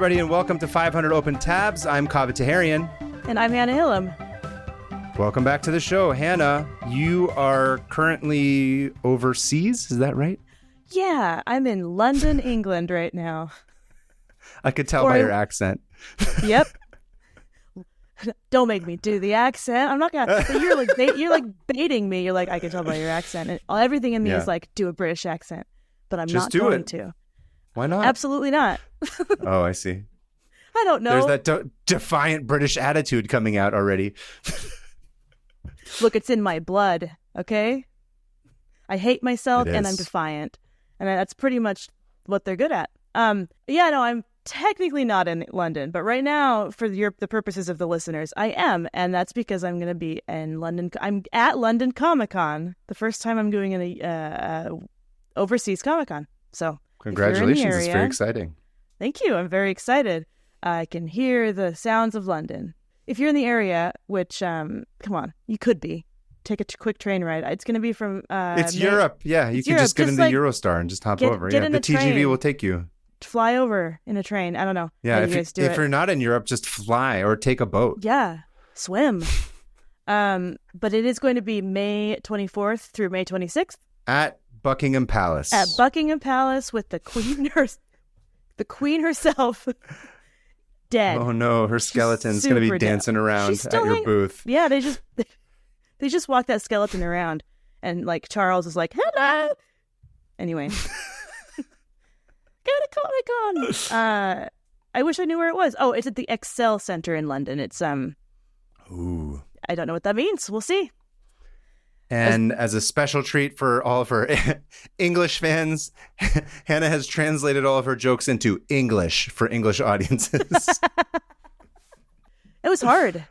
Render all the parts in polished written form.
everybody, and welcome to 500 Open Tabs. I'm Kaveh Taherian. And I'm Hannah Hillam. Welcome back to the show. Hannah, you are currently overseas, is that right? Yeah, I'm in London, England right now. I could tell by your accent. Yep. Don't make me do the accent. I'm not gonna. You're like baiting me. You're like, I can tell by your accent. And everything in me is like, do a British accent, but I'm Just not going to. Why not? Absolutely not. Oh, I see. I don't know. There's that defiant British attitude coming out already. Look, it's in my blood. Okay. I hate myself and I'm defiant, and that's pretty much what they're good at. Yeah, no, I'm technically not in London, but right now, for the purposes of the listeners, I am, and that's because I'm going to be in London. I'm at London Comic-Con, the first time I'm doing an overseas Comic-Con. So, congratulations! It's very exciting. Thank you. I'm very excited. I can hear the sounds of London. If you're in the area, which come on, you could be. Take a quick train ride. It's going to be from. It's Europe. Yeah, you can just get into Eurostar and just hop over. Get yeah, in the a TGV train. will take you. Fly over in a train. I don't know. Yeah, if you're not in Europe, just fly or take a boat. Yeah, swim. But it is going to be May 24th through May 26th at Buckingham Palace. At Buckingham Palace with the Queen herself. Dead. Oh no, her skeleton's going to be dancing around at your booth. Yeah, they just walk that skeleton around, and like Charles is like, hello. Anyway. Go to Comic-Con. I wish I knew where it was. Oh, it's at the Excel Center in London. It's Ooh. I don't know what that means. We'll see. And as a special treat for all of her English fans, Hannah has translated all of her jokes into English for English audiences. It was hard.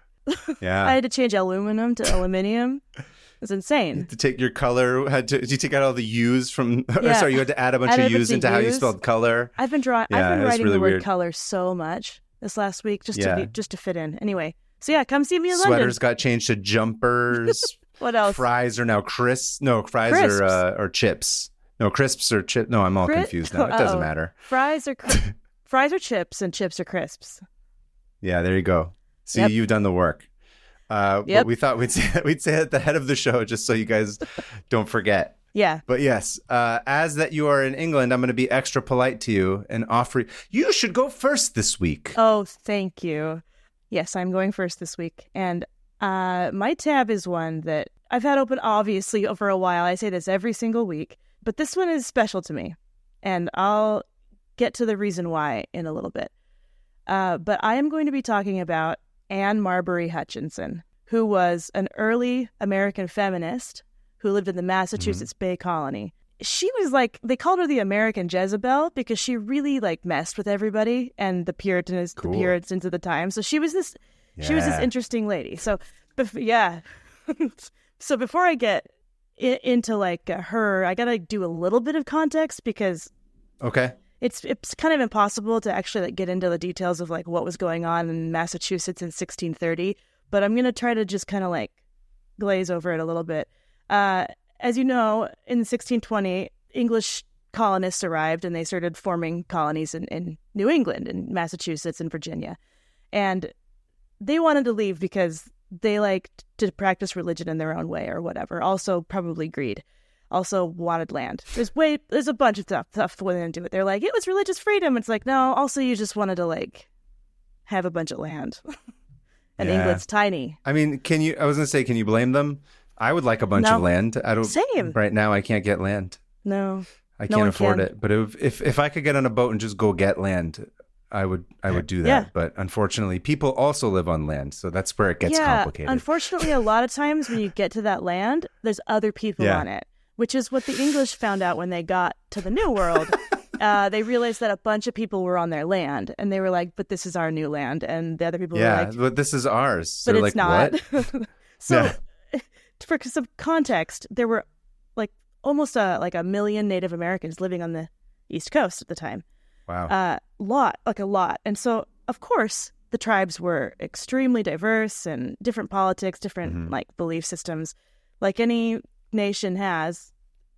Yeah. I had to change aluminum to aluminium. It was insane. To take your color, did you take out all the U's from? Yeah. Sorry, you had to add a bunch of U's into how you spelled color. I've been writing really the word color so much this last week just to fit in. Anyway, so yeah, come see me in London. Sweaters got changed to jumpers. What else? Fries are now crisps. No, fries are chips. No, crisps are chips. No, I'm all confused now. It doesn't matter. Fries are chips and chips are crisps. Yeah, there you go. See, you've done the work. But we thought we'd say at the head of the show just so you guys don't forget. Yeah. But yes, as that you are in England, I'm going to be extra polite to you and offer you should go first this week. Oh, thank you. Yes, I'm going first this week. And my tab is one that I've had open obviously for a while. I say this every single week, but this one is special to me. And I'll get to the reason why in a little bit. But I am going to be talking about Anne Marbury Hutchinson, who was an early American feminist who lived in the Massachusetts Bay Colony. She was like, they called her the American Jezebel because she really like messed with everybody and the Puritans of the time. So she was this interesting lady. So, so before I get into like her, I gotta do a little bit of context because it's kind of impossible to actually like get into the details of like what was going on in Massachusetts in 1630, but I'm going to try to just kind of like glaze over it a little bit. As you know, in 1620, English colonists arrived and they started forming colonies in New England and Massachusetts and Virginia. And they wanted to leave because they liked to practice religion in their own way or whatever. Also, probably greed. Also wanted land. There's a bunch of stuff that went into it. They're like, it was religious freedom. It's like, no, also you just wanted to like have a bunch of land. And England's tiny. I mean, can you blame them? I would like a bunch of land. Same. Right now I can't get land. No. I can't afford it. But if I could get on a boat and just go get land, I would do that. Yeah. But unfortunately, people also live on land. So that's where it gets complicated. Unfortunately, a lot of times when you get to that land, there's other people on it. Which is what the English found out when they got to the New World. They realized that a bunch of people were on their land, and they were like, "But this is our new land." And the other people were like, "But this is ours." But They're it's like, not. What? So, for some context, there were like almost a million Native Americans living on the East Coast at the time. Wow. A lot. And so, of course, the tribes were extremely diverse and different politics, different like belief systems, like any nation has,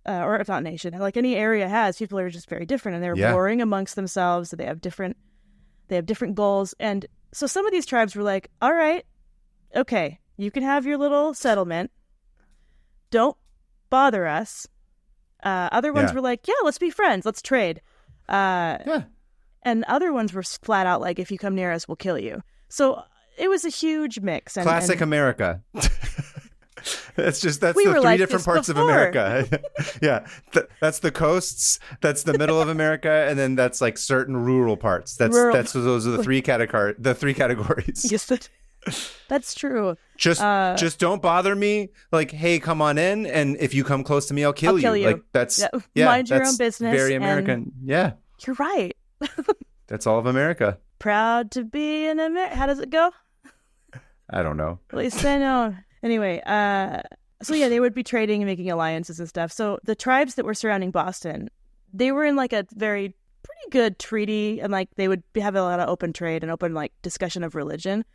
or if not nation, like any area has. People are just very different, and they're warring amongst themselves. So they have different They have different goals. And so some of these tribes were like, all right, okay, you can have your little settlement. Don't bother us. Other ones were like, yeah, let's be friends. Let's trade. And other ones were flat out like, if you come near us, we'll kill you. So it was a huge mix. Classic America. That's the three like different parts before. of America. Yeah. That's the coasts. That's the middle of America. And then that's like certain rural parts. Those are the three categories. Yes, that's true. Just don't bother me. Like, hey, come on in. And if you come close to me, I'll kill you. Like that's, mind your own business. Very American. Yeah. You're right. That's all of America. Proud to be an American. How does it go? I don't know. At least I know. Anyway, so yeah, they would be trading and making alliances and stuff. So the tribes that were surrounding Boston, they were in like a pretty good treaty, and like they would have a lot of open trade and open like discussion of religion.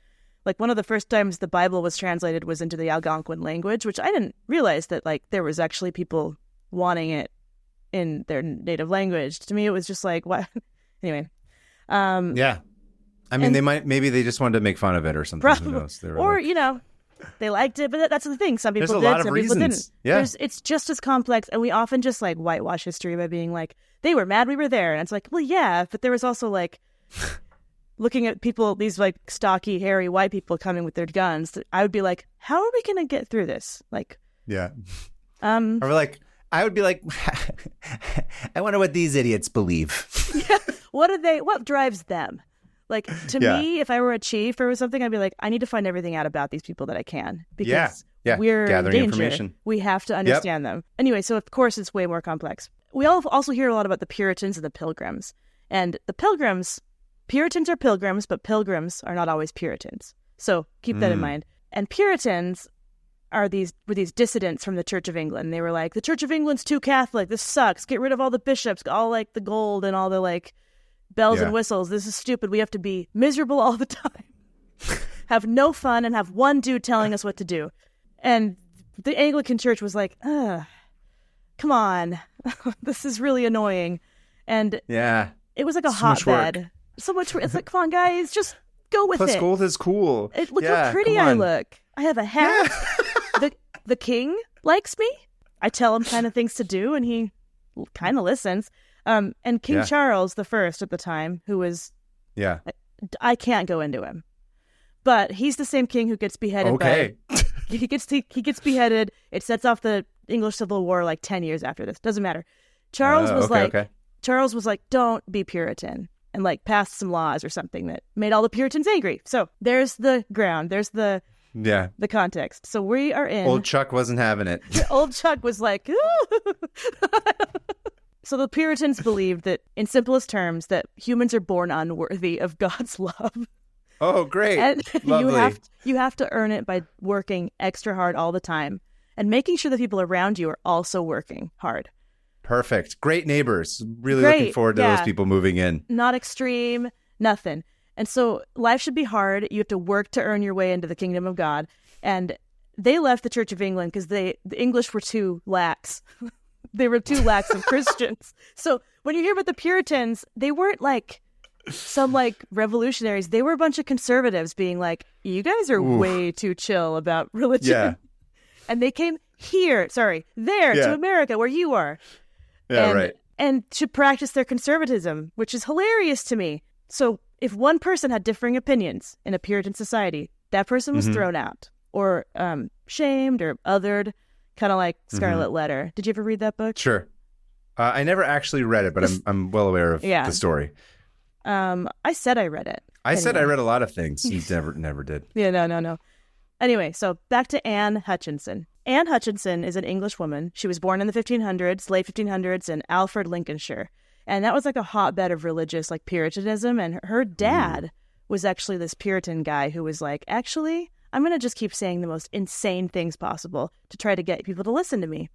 Like one of the first times the Bible was translated was into the Algonquin language, which I didn't realize that like there was actually people wanting it in their native language. To me, it was just like, what? Anyway. Yeah. I mean, maybe they just wanted to make fun of it or something. Probably, who knows? or, they liked it, but that's the thing. Some people did, some people didn't. Yeah. It's just as complex, and we often just like whitewash history by being like, they were mad we were there. And it's like, well, yeah, but there was also like looking at people, these like stocky, hairy white people coming with their guns. I would be like, how are we going to get through this? Like, yeah. Or like, I would be like, I wonder what these idiots believe. Yeah. What drives them? Like, to me, if I were a chief or something, I'd be like, I need to find everything out about these people that I can. Because we're gathering in danger. Information. We have to understand them. Anyway, so of course it's way more complex. We also hear a lot about the Puritans and the Pilgrims. And the Pilgrims, Puritans are pilgrims, but pilgrims are not always Puritans. So keep that in mind. And Puritans were these dissidents from the Church of England. They were like, the Church of England's too Catholic. This sucks. Get rid of all the bishops, all like the gold and all the like bells and whistles. This is stupid. We have to be miserable all the time, have no fun, and have one dude telling us what to do. And the Anglican Church was like, come on, this is really annoying. And it was like a hotbed. So much. It's like, come on, guys, just go with it. Plus, gold is cool. Look how pretty I look. I have a hat. The king likes me. I tell him kind of things to do, and he kind of listens. And King Charles the First at the time, who was, I can't go into him, but he's the same king who gets beheaded. Okay. He gets beheaded. It sets off the English Civil War like 10 years after this. Doesn't matter. Charles was like, don't be Puritan, and like passed some laws or something that made all the Puritans angry. So there's the ground. There's the context. So we are in. Old Chuck wasn't having it. Old Chuck was like, So the Puritans believed that, in simplest terms, that humans are born unworthy of God's love. Oh, great. And lovely. you have to earn it by working extra hard all the time and making sure the people around you are also working hard. Perfect. Great neighbors. Really looking forward to those people moving in. Not extreme, nothing. And so life should be hard. You have to work to earn your way into the kingdom of God. And they left the Church of England because the English were too lax. They were too lax of Christians. So when you hear about the Puritans, they weren't like some like revolutionaries. They were a bunch of conservatives being like, you guys are way too chill about religion. Yeah. And they came there to America where you are. Yeah, right. And to practice their conservatism, which is hilarious to me. So if one person had differing opinions in a Puritan society, that person was thrown out or shamed or othered. Kind of like Scarlet Letter. Did you ever read that book? Sure. I never actually read it, but I'm well aware of the story. I said I read it. I said I read a lot of things. You never did. Yeah, no. Anyway, so back to Anne Hutchinson. Anne Hutchinson is an English woman. She was born in the 1500s, late 1500s, in Alfred, Lincolnshire. And that was like a hotbed of religious like Puritanism. And her dad was actually this Puritan guy who was like, actually, I'm going to just keep saying the most insane things possible to try to get people to listen to me.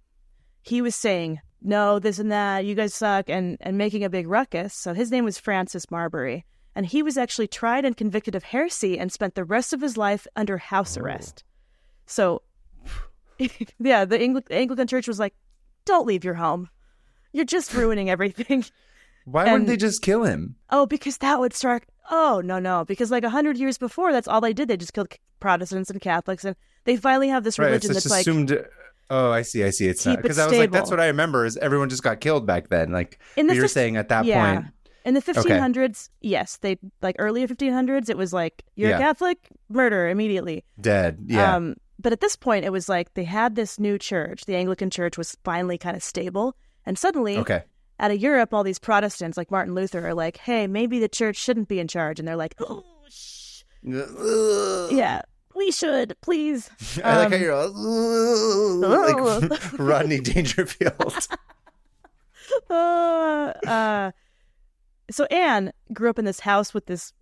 He was saying, no, this and that, you guys suck, and making a big ruckus. So his name was Francis Marbury. And he was actually tried and convicted of heresy and spent the rest of his life under house arrest. So, yeah, the Anglican Church was like, don't leave your home. You're just ruining everything. Why wouldn't they just kill him? Oh, because that would start Oh, no. Because like 100 years before, that's all they did. They just killed Protestants and Catholics. And they finally have this religion that's like... Oh, I see. It's not. Because I was stable. like, that's what I remember is everyone just got killed back then. Like you're saying at that point. In the 1500s, yes. They like earlier 1500s, it was like, you're a Catholic, murder immediately. Dead, yeah. But at this point, it was like they had this new church. The Anglican church was finally kind of stable. And suddenly, out of Europe, all these Protestants like Martin Luther are like, hey, maybe the church shouldn't be in charge. And they're like, oh, shh. Yeah, we should, please. I like how you're all, like Rodney Dangerfield. So Anne grew up in this house with this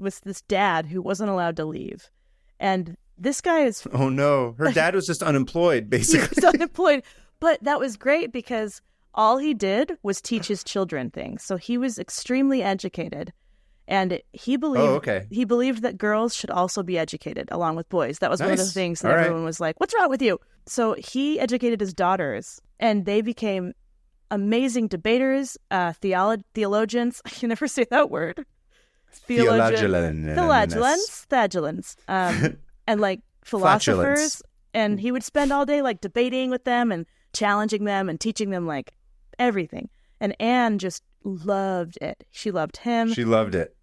dad who wasn't allowed to leave. And this guy is... Oh, no. Her dad was just unemployed, basically. He was unemployed. But that was great because all he did was teach his children things. So he was extremely educated. And he believed that girls should also be educated along with boys. That was one of the things that everyone was like, what's wrong with you? So he educated his daughters, and they became amazing debaters, theologians. I can never say that word. Theologians. And like philosophers. And he would spend all day like debating with them and challenging them and teaching them like everything. And Anne just loved it. She loved him. She loved it.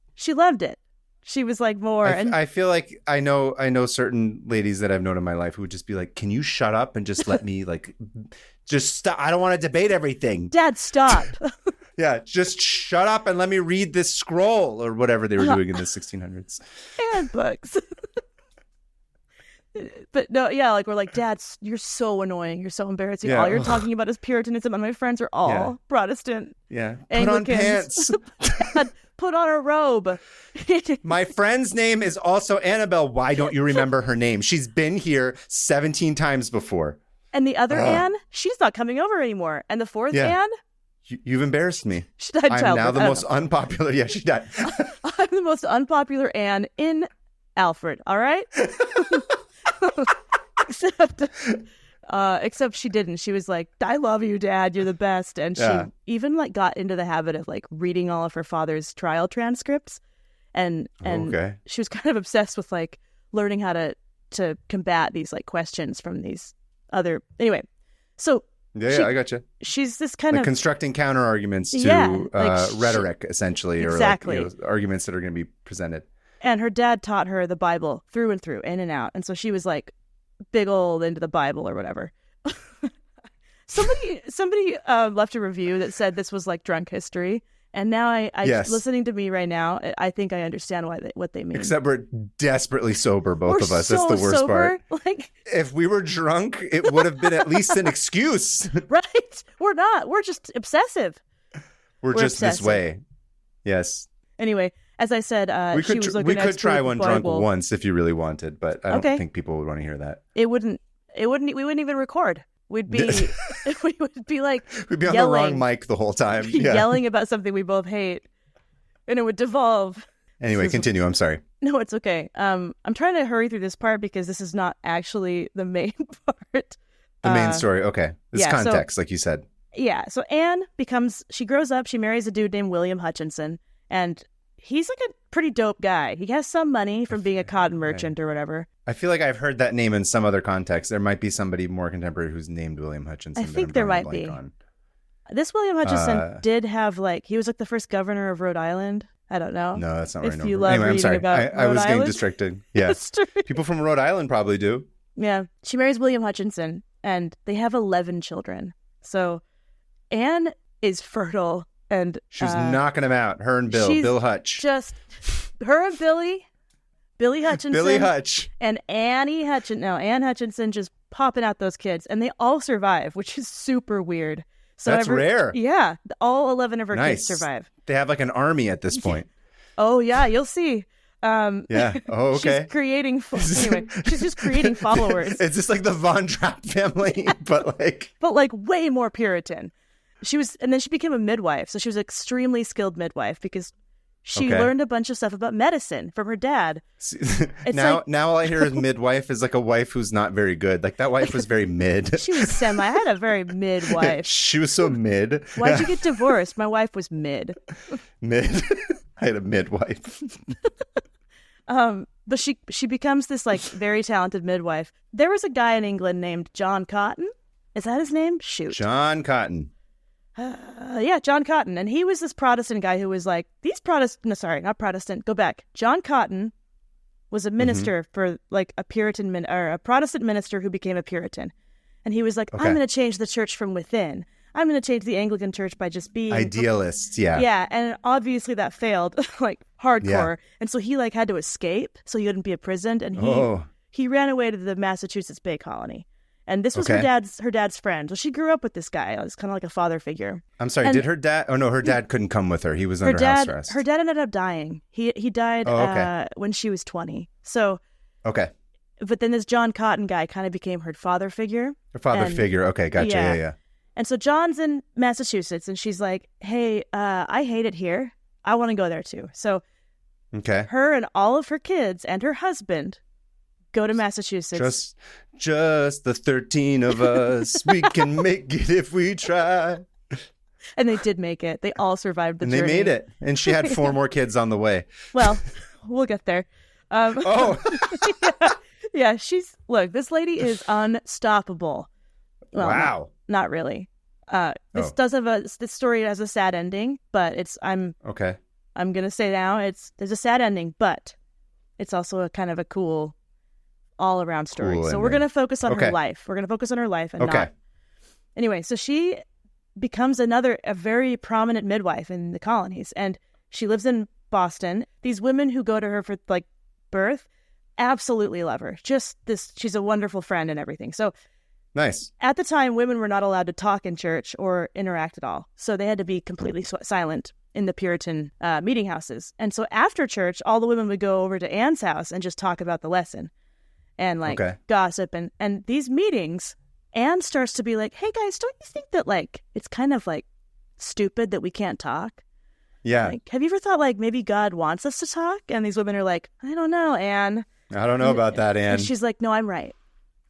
She was like more. I feel like I know certain ladies that I've known in my life who would just be like, can you shut up and just let me like, just stop. I don't want to debate everything. Dad, stop. Yeah, just shut up and let me read this scroll or whatever they were doing in the 1600s. And books. But no, yeah, like we're like, Dad, you're so annoying. You're so embarrassing. Yeah. All you're talking about is Puritanism, and my friends are all Protestant. Yeah. Anglicans. Put on pants. Dad, put on a robe. My friend's name is also Annabelle. Why don't you remember her name? She's been here 17 times before. And the other Anne, she's not coming over anymore. And the fourth Anne? You've embarrassed me. She died childbirth. I'm now the most unpopular. Yeah, she died. I'm the most unpopular Anne in Alfred, all right? Except she didn't. She was like, I love you, Dad. You're the best. And she even like got into the habit of like reading all of her father's trial transcripts. And she was kind of obsessed with like learning how to combat these like questions from these other... Anyway, so... I gotcha. She's this kind of... constructing counter arguments to rhetoric, essentially. Exactly. Or like, arguments that are going to be presented. And her dad taught her the Bible through and through, in and out. And so she was like big old into the Bible or whatever. Somebody left a review that said this was like drunk history. And now I listening to me right now, I think I understand what they mean. Except we're desperately sober, both of us. That's the worst sober. part. Like, if we were drunk, it would have been at least an excuse. Right? We're not. We're just obsessive. We're just obsessive. This way. Yes. Anyway, as I said, we could try one drunk once if you really wanted, but I don't think people would want to hear that. We wouldn't even record. We'd be like we'd be on yelling, the wrong mic the whole time. Yelling about something we both hate. And it would devolve. Anyway, continue. I'm sorry. No, it's okay. I'm trying to hurry through this part because this is not actually the main part. The main story. Okay. It's context, like you said. Yeah. So Anne she grows up, she marries a dude named William Hutchinson, and he's like a pretty dope guy. He has some money from being a cotton merchant or whatever. I feel like I've heard that name in some other context. There might be somebody more contemporary who's named William Hutchinson. I think there might be. This William Hutchinson did have he was like the first governor of Rhode Island. I don't know. No, that's not right. If you love reading about I was Rhode getting Island. distracted. Yeah. People from Rhode Island probably do. Yeah. She marries William Hutchinson and they have 11 children. So Anne is fertile and she was knocking them out. Her and Bill Hutch. Just her and Billy Hutchinson. Billy Hutch. And Anne Hutchinson just popping out those kids. And they all survive, which is super weird. So that's rare. Yeah. All 11 of her kids survive. They have like an army at this point. Oh, yeah. You'll see. Yeah. Oh, okay. She's creating... Anyway, she's just creating followers. It's just like the Von Trapp family, but like... But like way more Puritan. And then she became a midwife. So she was an extremely skilled midwife because... She learned a bunch of stuff about medicine from her dad. Now all I hear is midwife is like a wife who's not very good. Like that wife was very mid. She was I had a very mid wife. She was so mid. Why'd you get divorced? My wife was mid. Mid. I had a midwife. But she becomes this like very talented midwife. There was a guy in England named John Cotton. Is that his name? Shoot. John Cotton. Yeah, John Cotton. And he was this Protestant guy who was like, not Protestant. Go back. John Cotton was a minister for like a Puritan or a Protestant minister who became a Puritan. And he was like, I'm going to change the church from within. I'm going to change the Anglican church by just being idealist. Yeah. Yeah. And obviously that failed like hardcore. Yeah. And so he like had to escape so he wouldn't be imprisoned. And he ran away to the Massachusetts Bay Colony. And this was her dad's friend. So she grew up with this guy. It was kind of like a father figure. I'm sorry, did her dad? Oh no, her dad couldn't come with her. He was under house arrest. Her dad ended up dying. He died when she was 20. So but then this John Cotton guy kind of became her father figure. Her father figure. Okay, gotcha. Yeah. And so John's in Massachusetts, and she's like, "Hey, I hate it here. I want to go there too." So her and all of her kids and her husband go to Massachusetts. Just the 13 of us. We can make it if we try. And they did make it. They all survived the journey. And they made it. And she had 4 more kids on the way. Well, we'll get there. Yeah, look, this lady is unstoppable. Well, wow. Not really. This does have this story has a sad ending, but I'm going to say now there's a sad ending, but it's also a kind of a cool all-around story. So we're going to focus on her life. We're going to focus on her life and not. Anyway, so she becomes a very prominent midwife in the colonies, and she lives in Boston. These women who go to her for like birth absolutely love her. She's a wonderful friend and everything. So nice. At the time, women were not allowed to talk in church or interact at all. So they had to be completely silent in the Puritan meeting houses. And so after church, all the women would go over to Anne's house and just talk about the lesson and like gossip. And these meetings, Anne starts to be like, "Hey guys, don't you think that like it's kind of like stupid that we can't talk? Yeah. Like, have you ever thought like maybe God wants us to talk?" And these women are like, "I don't know, Anne. I don't know about that, Anne." And she's like, "No, I'm right.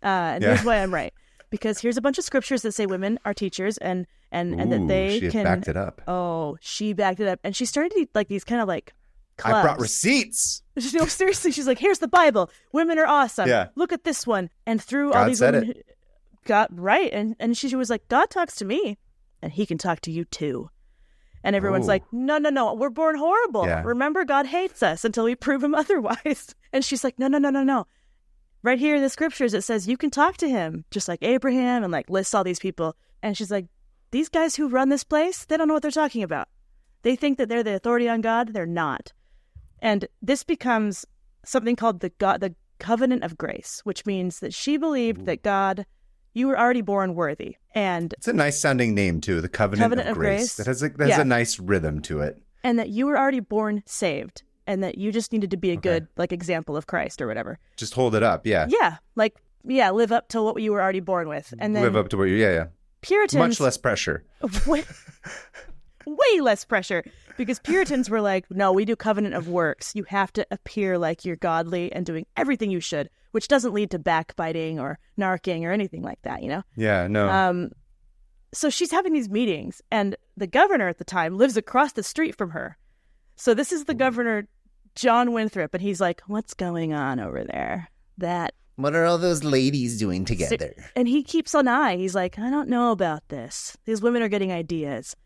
Here's why I'm right. Because here's a bunch of scriptures that say women are teachers and that they she can..." backed it up. Oh, she backed it up. And she started to like these kind of like clubs. I brought receipts. No, seriously. She's like, "Here's the Bible. Women are awesome. Yeah. Look at this one." And through all these women got right. And she was like, "God talks to me and he can talk to you too." And everyone's like, no, we're born horrible. Yeah. Remember, God hates us until we prove him otherwise. And she's like, no. Right here in the scriptures, it says you can talk to him, just like Abraham, and like lists all these people. And she's like, these guys who run this place, they don't know what they're talking about. They think that they're the authority on God. They're not. And this becomes something called the covenant of grace, which means that she believed that God, you were already born worthy. And it's a nice sounding name too, the covenant of grace. That has a nice rhythm to it. And that you were already born saved. And that you just needed to be a good like example of Christ or whatever. Just hold it up, yeah. Yeah, live up to what you were already born with. And then live up to what you, Puritans... Much less pressure. Way less pressure. Because Puritans were like, no, we do covenant of works. You have to appear like you're godly and doing everything you should, which doesn't lead to backbiting or narking or anything like that, you know? Yeah, no. So she's having these meetings, and the governor at the time lives across the street from her. So this is the governor, John Winthrop, and he's like, "What's going on over there? What are all those ladies doing together?" And he keeps an eye. He's like, "I don't know about this. These women are getting ideas."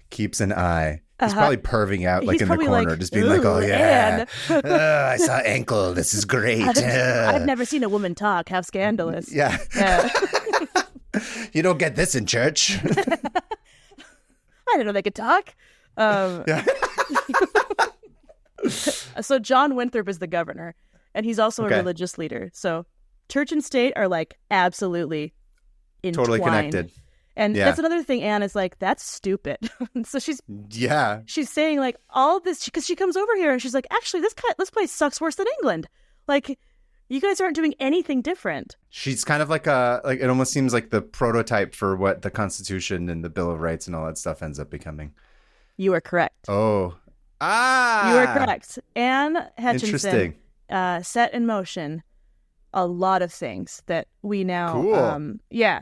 Keeps an eye. He's probably perving out like in the corner, like, just being like, "Oh yeah, I saw ankle. This is great." I've never seen a woman talk. How scandalous. Yeah. You don't get this in church. I didn't know they could talk. So John Winthrop is the governor, and he's also a religious leader. So church and state are like absolutely entwined. Totally connected. And that's another thing. Anne is like, that's stupid. So she's saying like all this because she comes over here and she's like, actually, this place sucks worse than England. Like, you guys aren't doing anything different. She's kind of like it almost seems like the prototype for what the Constitution and the Bill of Rights and all that stuff ends up becoming. You are correct. Oh. You are correct. Anne Hutchinson set in motion a lot of things that we now... Cool.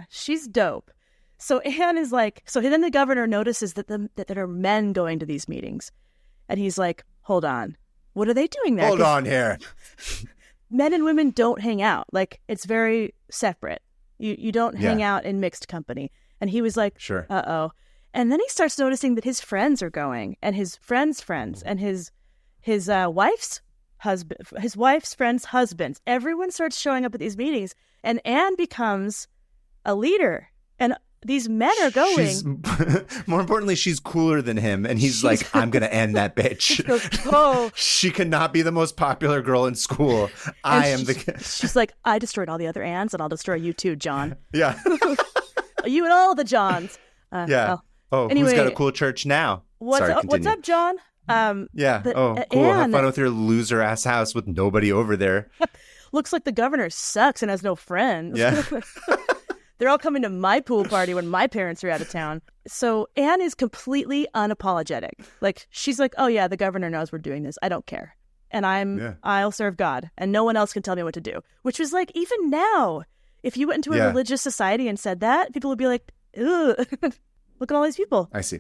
She's dope. So Anne is like... So then the governor notices that there are men going to these meetings. And he's like, hold on. What are they doing there? Hold on here. Men and women don't hang out. Like, it's very separate. You don't hang out in mixed company. And he was like, sure. Uh-oh. And then he starts noticing that his friends are going, and his friends' friends, and his wife's husband, his wife's friends' husbands. Everyone starts showing up at these meetings, and Anne becomes a leader. And these men are going. More importantly, she's cooler than him. And he's like, I'm going to end that bitch. Oh. She cannot be the most popular girl in school. She's like, I destroyed all the other Annes, and I'll destroy you too, John. Yeah. You and all the Johns. Yeah. Anyway, who's got a cool church now? What's up, John? Yeah. Cool. Have fun with your loser ass house with nobody over there. Looks like the governor sucks and has no friends. Yeah. They're all coming to my pool party when my parents are out of town. So Anne is completely unapologetic. Like, she's like, oh yeah, the governor knows we're doing this. I don't care. And I'll serve God, and no one else can tell me what to do. Which was like, even now, if you went into a religious society and said that, people would be like, ugh, look at all these people. I see.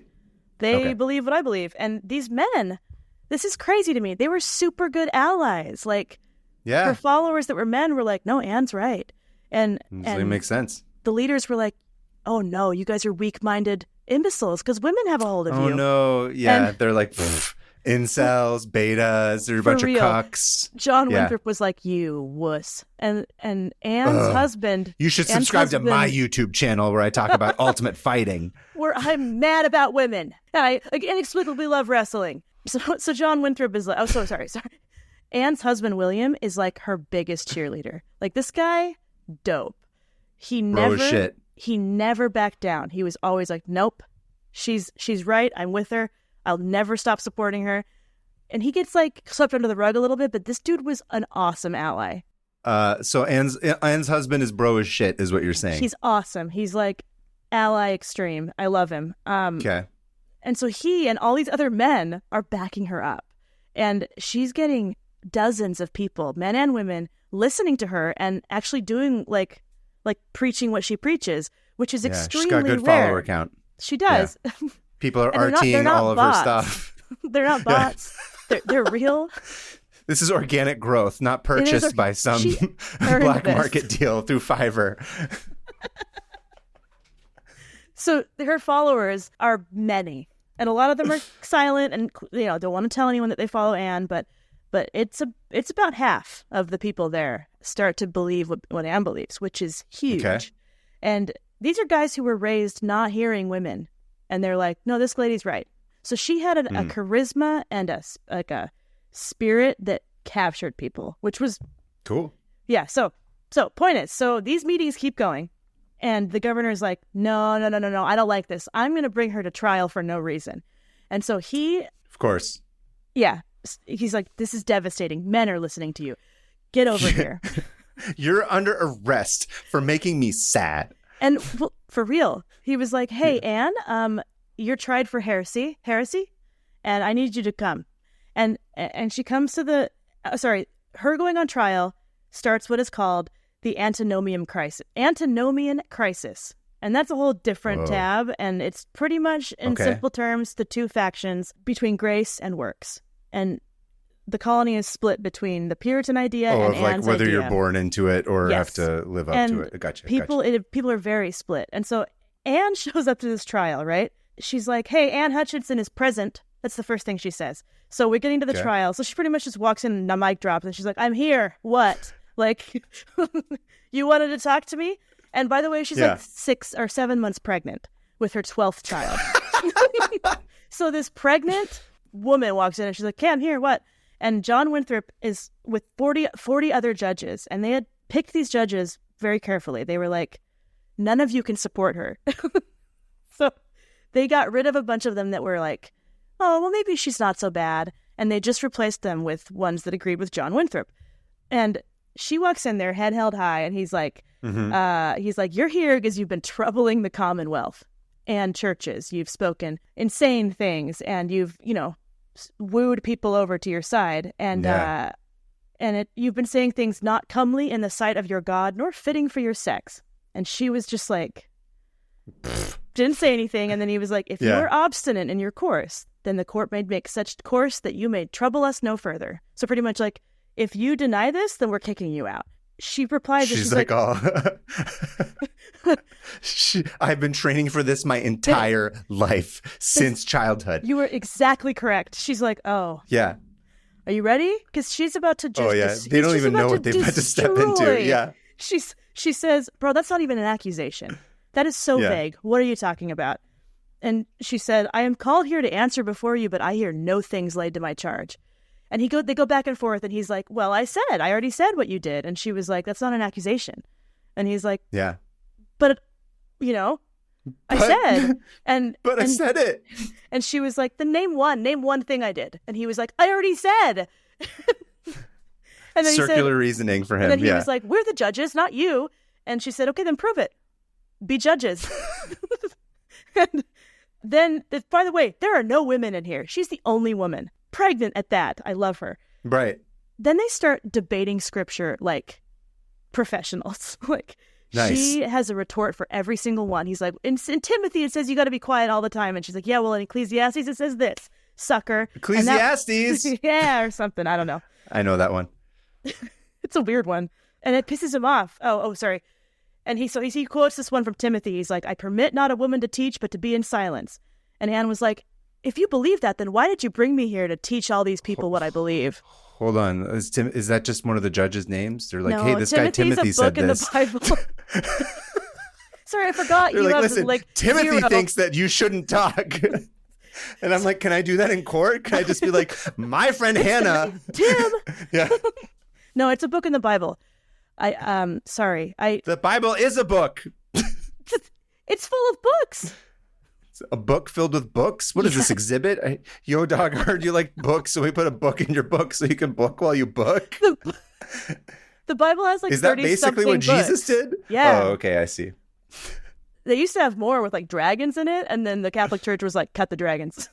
They believe what I believe. And these men, this is crazy to me. They were super good allies. Like, her followers that were men were like, no, Anne's right. And it makes sense. The leaders were like, oh no, you guys are weak-minded imbeciles because women have a hold of you. Oh no, yeah. And they're like, incels, betas, they're a bunch of cucks. John Winthrop was like, you wuss. And Anne's husband. You should subscribe to my YouTube channel where I talk about ultimate fighting. Where I'm mad about women. And I inexplicably love wrestling. So John Winthrop is like, oh, sorry. Anne's husband, William, is like her biggest cheerleader. Like, this guy, dope. He never backed down. He was always like, nope, she's right. I'm with her. I'll never stop supporting her. And he gets like swept under the rug a little bit, but this dude was an awesome ally. So Anne's husband is bro as shit, is what you're saying. He's awesome. He's like ally extreme. I love him. Okay. And so he and all these other men are backing her up. And she's getting dozens of people, men and women, listening to her and actually doing like preaching what she preaches, which is extremely she's got a good rare. follower count. She does. Yeah. People are RTing all of bots. her stuff. They're not bots. They're real. This is organic growth, not purchased by some black market deal through Fiverr. So her followers are many, and a lot of them are silent and don't want to tell anyone that they follow Anne, but it's about half of the people there start to believe what Anne believes, which is huge. Okay. And these are guys who were raised not hearing women, and they're like, no, this lady's right. So she had a charisma and a spirit that captured people, which was cool. Yeah. So point is, so these meetings keep going, and the governor's like, no, I don't like this. I'm going to bring her to trial for no reason. And so of course. Yeah. He's like, this is devastating. Men are listening to you. Get over here. You're under arrest for making me sad. And for real, he was like, hey, Anne, you're tried for heresy, and I need you to come. And she comes to her going on trial starts what is called the antinomian crisis. And that's a whole different tab. And it's pretty much, in simple terms, the two factions between grace and works. And the colony is split between the Puritan idea and Anne's whether idea. You're born into it or have to live up to it. Gotcha. People are very split. And so Anne shows up to this trial, right? She's like, hey, Anne Hutchinson is present. That's the first thing she says. So we're getting to the trial. So she pretty much just walks in and a mic drops and she's like, I'm here. What? Like, you wanted to talk to me? And by the way, she's like 6 or 7 months pregnant with her 12th child. So this pregnant woman walks in and she's like, okay, I'm here. What? And John Winthrop is with 40 other judges. And they had picked these judges very carefully. They were like, none of you can support her. So they got rid of a bunch of them that were like, oh, well, maybe she's not so bad. And they just replaced them with ones that agreed with John Winthrop. And she walks in there, head held high, and he's like, you're here because you've been troubling the Commonwealth and churches. You've spoken insane things, and you've, wooed people over to your side. And you've been saying things not comely in the sight of your God, nor fitting for your sex. And she was just like, didn't say anything. And then he was like, if you're obstinate in your course, then the court may make such course that you may trouble us no further. So pretty much like, if you deny this, then we're kicking you out. She replied, she's like, oh, I've been training for this my entire life since childhood. You were exactly correct. She's like, oh. Yeah. Are you ready? Because she's about to just... Oh, yeah. They don't even know what they're about to step into. Yeah. She says, bro, that's not even an accusation. That is so vague. What are you talking about? And she said, I am called here to answer before you, but I hear no things laid to my charge. And they go back and forth, and he's like, well, I already said what you did. And she was like, that's not an accusation. And he's like, yeah. But, I said. I said it. And she was like, then name one thing I did. And he was like, I already said. And then circular reasoning for him. And then he was like, we're the judges, not you. And she said, okay, then prove it. Be judges. And then, by the way, there are no women in here. She's the only woman. Pregnant at that. I love her. Right. Then they start debating scripture like professionals. Like, nice. She has a retort for every single one. He's like, in Timothy, it says you got to be quiet all the time. And she's like, yeah, well, in Ecclesiastes, it says this. Sucker. Ecclesiastes. Yeah, or something. I don't know. I know that one. It's a weird one. And it pisses him off. Oh, sorry. And he quotes this one from Timothy. He's like, I permit not a woman to teach, but to be in silence. And Anne was like, if you believe that, then why did you bring me here to teach all these people what I believe? Hold on. Is that just one of the judges' names? They're like, no, hey, this guy Timothy said this. Timothy's a book in the Bible. Sorry, I forgot. They're you like, have listen, like Timothy 0. thinks that you shouldn't talk. And I'm like, can I do that in court? Can I just be like, my friend Hannah. Tim. Yeah. No, it's a book in the Bible. The Bible is a book. It's full of books. A book filled with books? What is this exhibit? Yo, dog, I heard you like books, so we put a book in your book so you can book while you book. The Bible has like 30-something books. Is that basically what Jesus did? Yeah. Oh, okay, I see. They used to have more with like dragons in it, and then the Catholic Church was like, cut the dragons.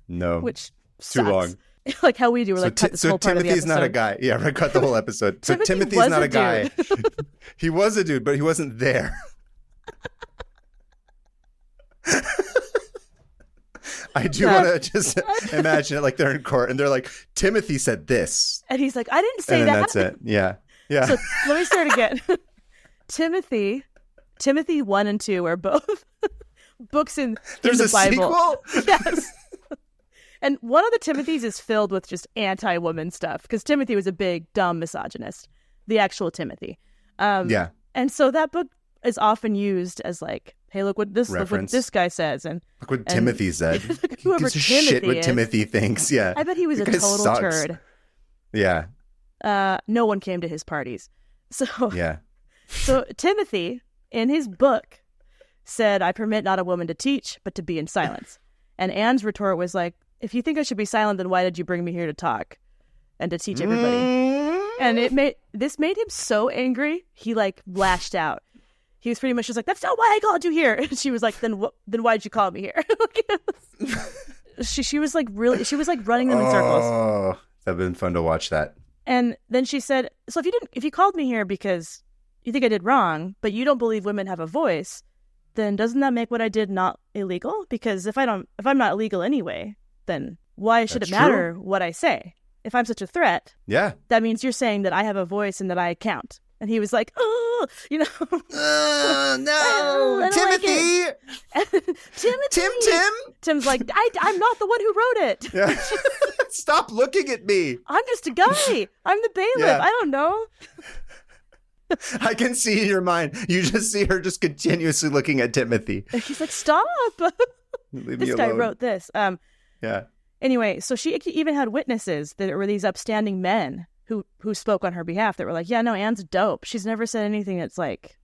No. Which sucks. Too long. Like how we do, we're like, cut this whole part of the episode. So Timothy's not a guy. Yeah, we're cut the whole episode. So Timothy's not a guy. He was a dude, but he wasn't there. I do want to just imagine it like they're in court and they're like, Timothy said this. And he's like, I didn't say and that. That's it. Yeah. Yeah. So let me start again. Timothy 1 and 2 are both books in the Bible. Sequel? Yes. And one of the Timothys is filled with just anti-woman stuff because Timothy was a big, dumb misogynist. The actual Timothy. Yeah. And so that book is often used as like, hey, look what this guy says, and look what Timothy said. Whoever gives a Timothy shit what is. Timothy thinks. Yeah, I bet he was a total turd. Yeah. No one came to his parties. So yeah. So Timothy, in his book, said, "I permit not a woman to teach, but to be in silence." And Anne's retort was like, "If you think I should be silent, then why did you bring me here to talk and to teach everybody?" And this made him so angry. He like lashed out. He was pretty much just like, "That's not why I called you here." And she was like, "Then why'd you call me here?" she was like running them in circles. Oh, that'd been fun to watch that. And then she said, "So if you called me here because you think I did wrong, but you don't believe women have a voice, then doesn't that make what I did not illegal? Because if I'm not illegal anyway, then why should it matter what I say? If I'm such a threat, yeah, that means you're saying that I have a voice and that I count." And he was like, "Oh, no, Timothy, Tim's like, I'm not the one who wrote it. Yeah. Stop looking at me. I'm just a guy. I'm the bailiff. Yeah. I don't know." I can see in your mind. You just see her just continuously looking at Timothy. He's like, "Stop." This guy wrote this. Yeah. Anyway, so she even had witnesses that were these upstanding men who spoke on her behalf that were like, "Yeah, no, Anne's dope. She's never said anything that's like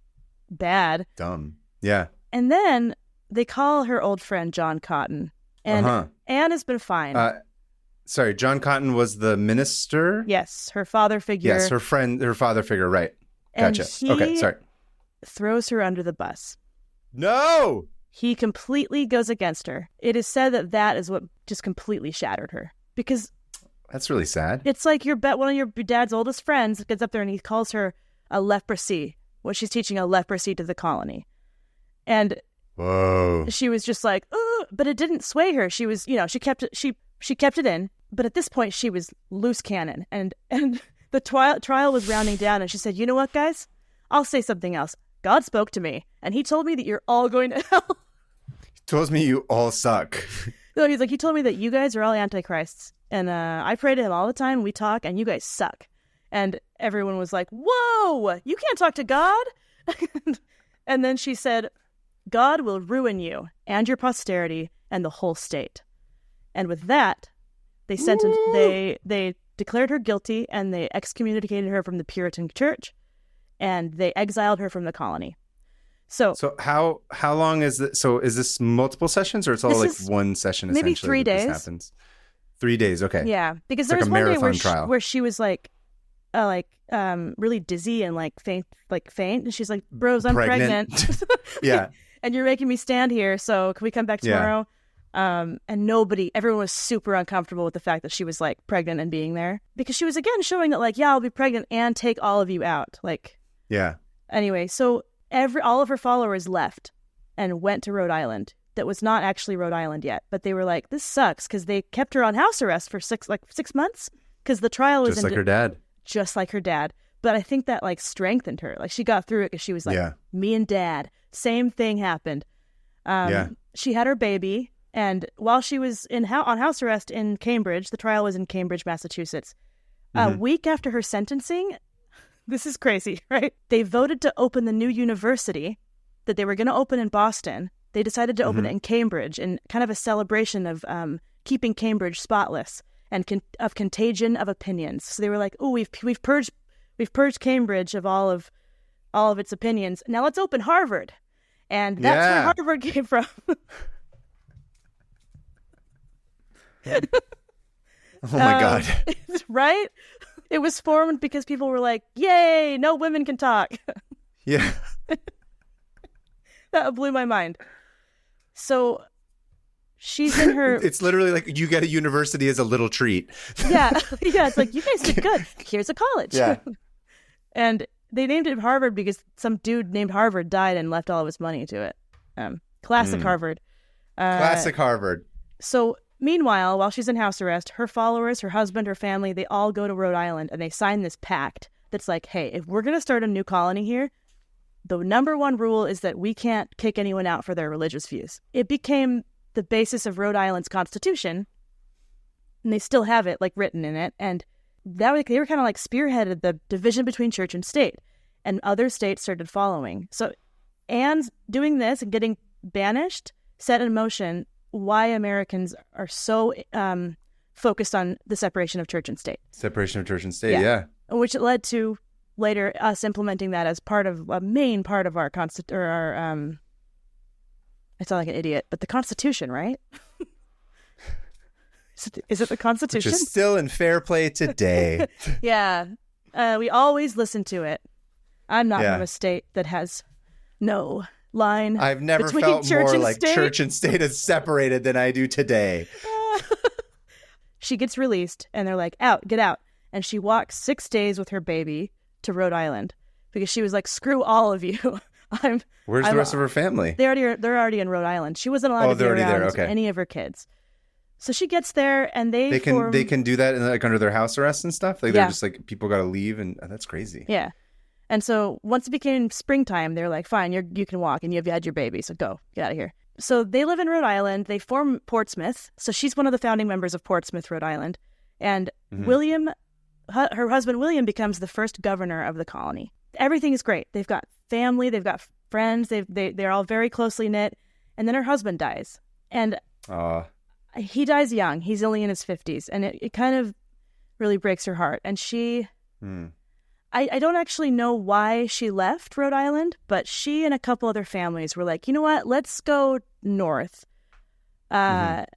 bad." Dumb. Yeah. And then they call her old friend John Cotton. And Anne has been fine. Sorry, John Cotton was the minister? Yes, her father figure. Yes, her father figure, right. Gotcha. Okay, sorry. Throws her under the bus. No! He completely goes against her. It is said that is what just completely shattered her. Because that's really sad. It's like one of your dad's oldest friends gets up there and he calls her a leprosy. Well, she's teaching a leprosy to the colony. And whoa, she was just like, "Oh," but it didn't sway her. She was, she kept it, she kept it in. But at this point, she was loose cannon. And the trial was rounding down, and she said, you know what, guys? I'll say something else. God spoke to me, and he told me that you're all going to hell. He told me you all suck. No, he's like, he told me that you guys are all antichrists. And I pray to him all the time. We talk, and you guys suck. And everyone was like, whoa, you can't talk to God. And then she said, God will ruin you and your posterity and the whole state. And with that, they sentenced, they declared her guilty, and they excommunicated her from the Puritan church, and they exiled her from the colony. So how long is this? So is this multiple sessions, or it's all like one session? Maybe essentially 3 days. This happens? 3 days. Okay. Yeah, because it's there like was a one day trial. where she was like really dizzy and faint, and she's like, "Bros, I'm pregnant." Yeah. And you're making me stand here. So can we come back tomorrow? Yeah. And everyone was super uncomfortable with the fact that she was like pregnant and being there, because she was again showing that I'll be pregnant and take all of you out. Yeah. Anyway, so all of her followers left and went to Rhode Island. That was not actually Rhode Island yet, but they were like, this sucks, because they kept her on house arrest for 6 months because the trial was just like her dad. Just like her dad. But I think that strengthened her. She got through it because she was like, me and dad, same thing happened. She had her baby, and while she was on house arrest in Cambridge, the trial was in Cambridge, Massachusetts. A week after her sentencing, this is crazy, right? They voted to open the new university that they were going to open in Boston. They decided to open it in Cambridge, in kind of a celebration of keeping Cambridge spotless and of contagion of opinions. So they were like, "Oh, we've purged Cambridge of all of its opinions. Now let's open Harvard," and that's where Harvard came from. Oh my God! Right? It was formed because people were like, "Yay! No women can talk." Yeah. That blew my mind. So she's in her... It's literally like you get a university as a little treat. Yeah. It's like, you guys did good. Here's a college. Yeah. And they named it Harvard because some dude named Harvard died and left all of his money to it. Classic Harvard. Classic Harvard. So meanwhile, while she's in house arrest, her followers, her husband, her family, they all go to Rhode Island, and they sign this pact that's like, hey, if we're going to start a new colony here, the number one rule is that we can't kick anyone out for their religious views. It became the basis of Rhode Island's constitution, and they still have it written in it. And they were kind of spearheaded the division between church and state, and other states started following. So Anne's doing this and getting banished set in motion why Americans are so focused on the separation of church and state. Separation of church and state, yeah. Which led to later us implementing that as a main part of our I sound like an idiot, but the Constitution, right? Is it the Constitution? Which is still in fair play today. Yeah. We always listen to it. I'm not from a state that has no line. I've never felt more like state. Church and state is separated than I do today. She gets released, and they're like, get out. And she walks 6 days with her baby to Rhode Island because she was like, screw all of you. Where's the rest of her family? They're already in Rhode Island. She wasn't allowed to be around any of her kids. So she gets there, and they can do that under their house arrest and stuff. They're just like, people got to leave, and that's crazy. Yeah. And so once it became springtime, they're like, fine, you can walk, and you've had your baby, so go, get out of here. So they live in Rhode Island. They form Portsmouth. So she's one of the founding members of Portsmouth, Rhode Island. And William, her husband William, becomes the first governor of the colony. Everything is great. They've got family, they've got friends, they're all very closely knit. And then her husband dies. And he dies young. He's only in his 50s. And it kind of really breaks her heart. And she... I don't actually know why she left Rhode Island, but she and a couple other families were like, you know what? Let's go north. Not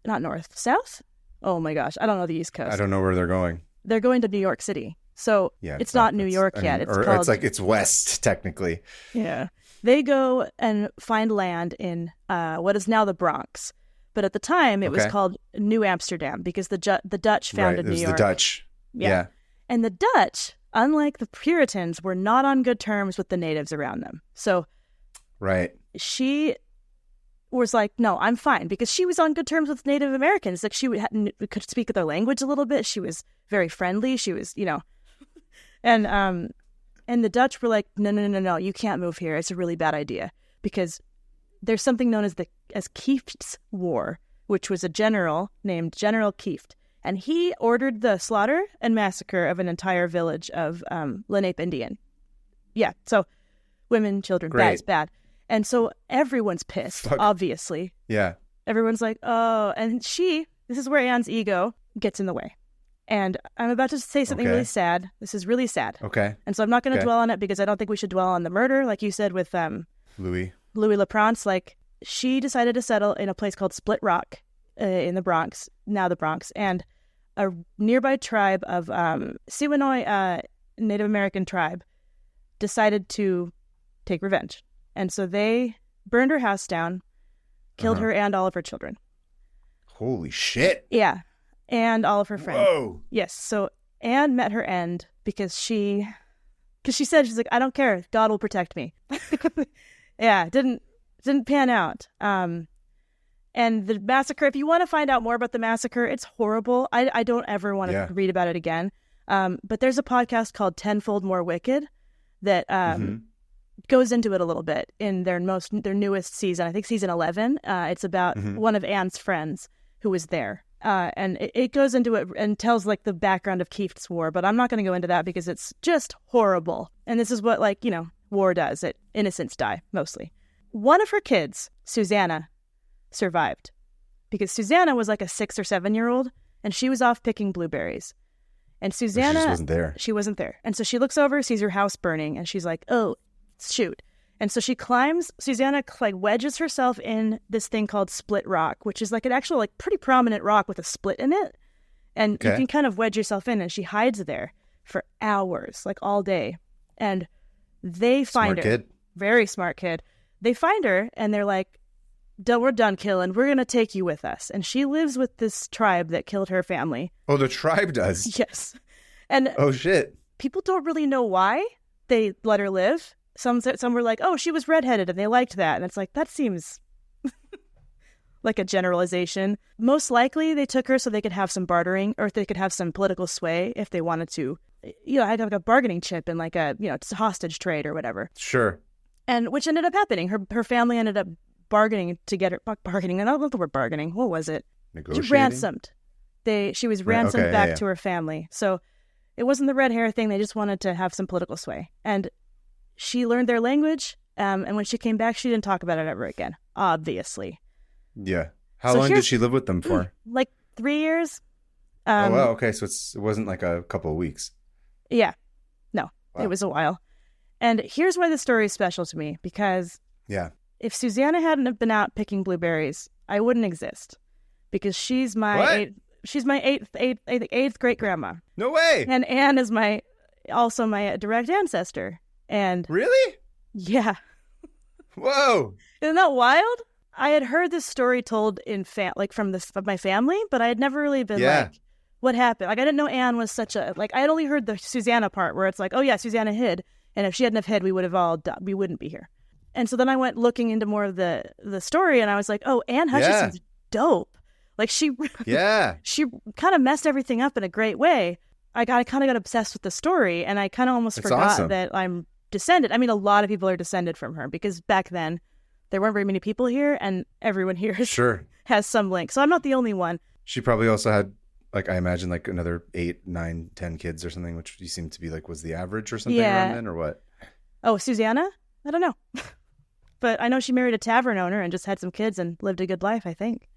north. South? Oh my gosh. I don't know the East Coast. I don't know where they're going. They're going to New York City. So it's not New York yet. It's west, technically. Yeah. They go and find land in what is now the Bronx. But at the time, it was called New Amsterdam because the Dutch founded New York. The Dutch. Yeah. And the Dutch, unlike the Puritans, were not on good terms with the natives around them. So was like, no, I'm fine, because she was on good terms with Native Americans. Like, she could speak their language a little bit. She was very friendly. She was, and the Dutch were like, no, you can't move here. It's a really bad idea, because there's something known as Kieft's War, which was a general named General Kieft, and he ordered the slaughter and massacre of an entire village of Lenape Indian. Yeah, so women, children, bad. And so everyone's pissed, obviously. Yeah. Everyone's like, oh, and this is where Anne's ego gets in the way. And I'm about to say something really sad. This is really sad. Okay. And so I'm not going to dwell on it, because I don't think we should dwell on the murder, like you said with Louis LaPrance. Like, she decided to settle in a place called Split Rock in the Bronx, now the Bronx, and a nearby tribe of Siwanoy Native American tribe decided to take revenge. And so they burned her house down, killed her and all of her children. Holy shit. Yeah. And all of her friends. Whoa. Yes. So Anne met her end because she said, she's like, I don't care. God will protect me. Yeah. Didn't pan out. And the massacre, if you want to find out more about the massacre, it's horrible. I don't ever want to read about it again. But there's a podcast called Tenfold More Wicked that goes into it a little bit in their newest season. I think season 11. It's about one of Anne's friends who was there. And it goes into it and tells like the background of Kieft's War, but I'm not going to go into that because it's just horrible. And this is what war does. Innocents die mostly. One of her kids, Susanna, survived because Susanna was like a 6 or 7 year old and she was off picking blueberries. And Susanna, she just wasn't there. She wasn't there. And so she looks over, sees her house burning, and she's like, oh, shoot. And so she climbs, Susanna wedges herself in this thing called Split Rock, which is like an actual pretty prominent rock with a split in it. And you can kind of wedge yourself in, and she hides there for hours, like all day. And they find her. Smart kid. Very smart kid. They find her, and they're like, we're done killing. We're going to take you with us. And she lives with this tribe that killed her family. Oh, the tribe does? Yes. And oh, shit. People don't really know why they let her live. Some were like, oh, she was redheaded, and they liked that. And it's like, that seems like a generalization. Most likely they took her so they could have some bartering, or if they could have some political sway if they wanted to. Had like a bargaining chip in like it's a hostage trade or whatever. Sure. And which ended up happening. Her family ended up bargaining to get her bargaining. I don't know the word bargaining. What was it? Negotiating? Ransomed. She was ransomed back to her family. So it wasn't the red hair thing. They just wanted to have some political sway. And she learned their language. And when she came back, she didn't talk about it ever again, obviously. Yeah. How long did she live with them for? Like 3 years. Oh, wow. Okay. So it wasn't like a couple of weeks. Yeah. No, It was a while. And here's why the story is special to me, because if Susanna hadn't been out picking blueberries, I wouldn't exist, because she's my eighth great grandma. No way. And Anne is also my direct ancestor. And really? Yeah. Whoa. Isn't that wild? I had heard this story told in from my family, but I had never really been like, what happened? Like, I didn't know Anne was such a, I had only heard the Susanna part where it's like, oh yeah, Susanna hid. And if she hadn't have hid, we would have all died. We wouldn't be here. And so then I went looking into more of the story, and I was like, oh, Anne Hutchinson's dope. Like, she kind of messed everything up in a great way. I kind of got obsessed with the story, and I kind of almost forgot that I'm descended. I mean, a lot of people are descended from her, because back then there weren't very many people here, and everyone here has some link. So I'm not the only one. She probably also had, I imagine, another 8, 9, 10 kids or something, which you seem to be was the average or something around then, or what? Oh, Susanna? I don't know. But I know she married a tavern owner and just had some kids and lived a good life, I think.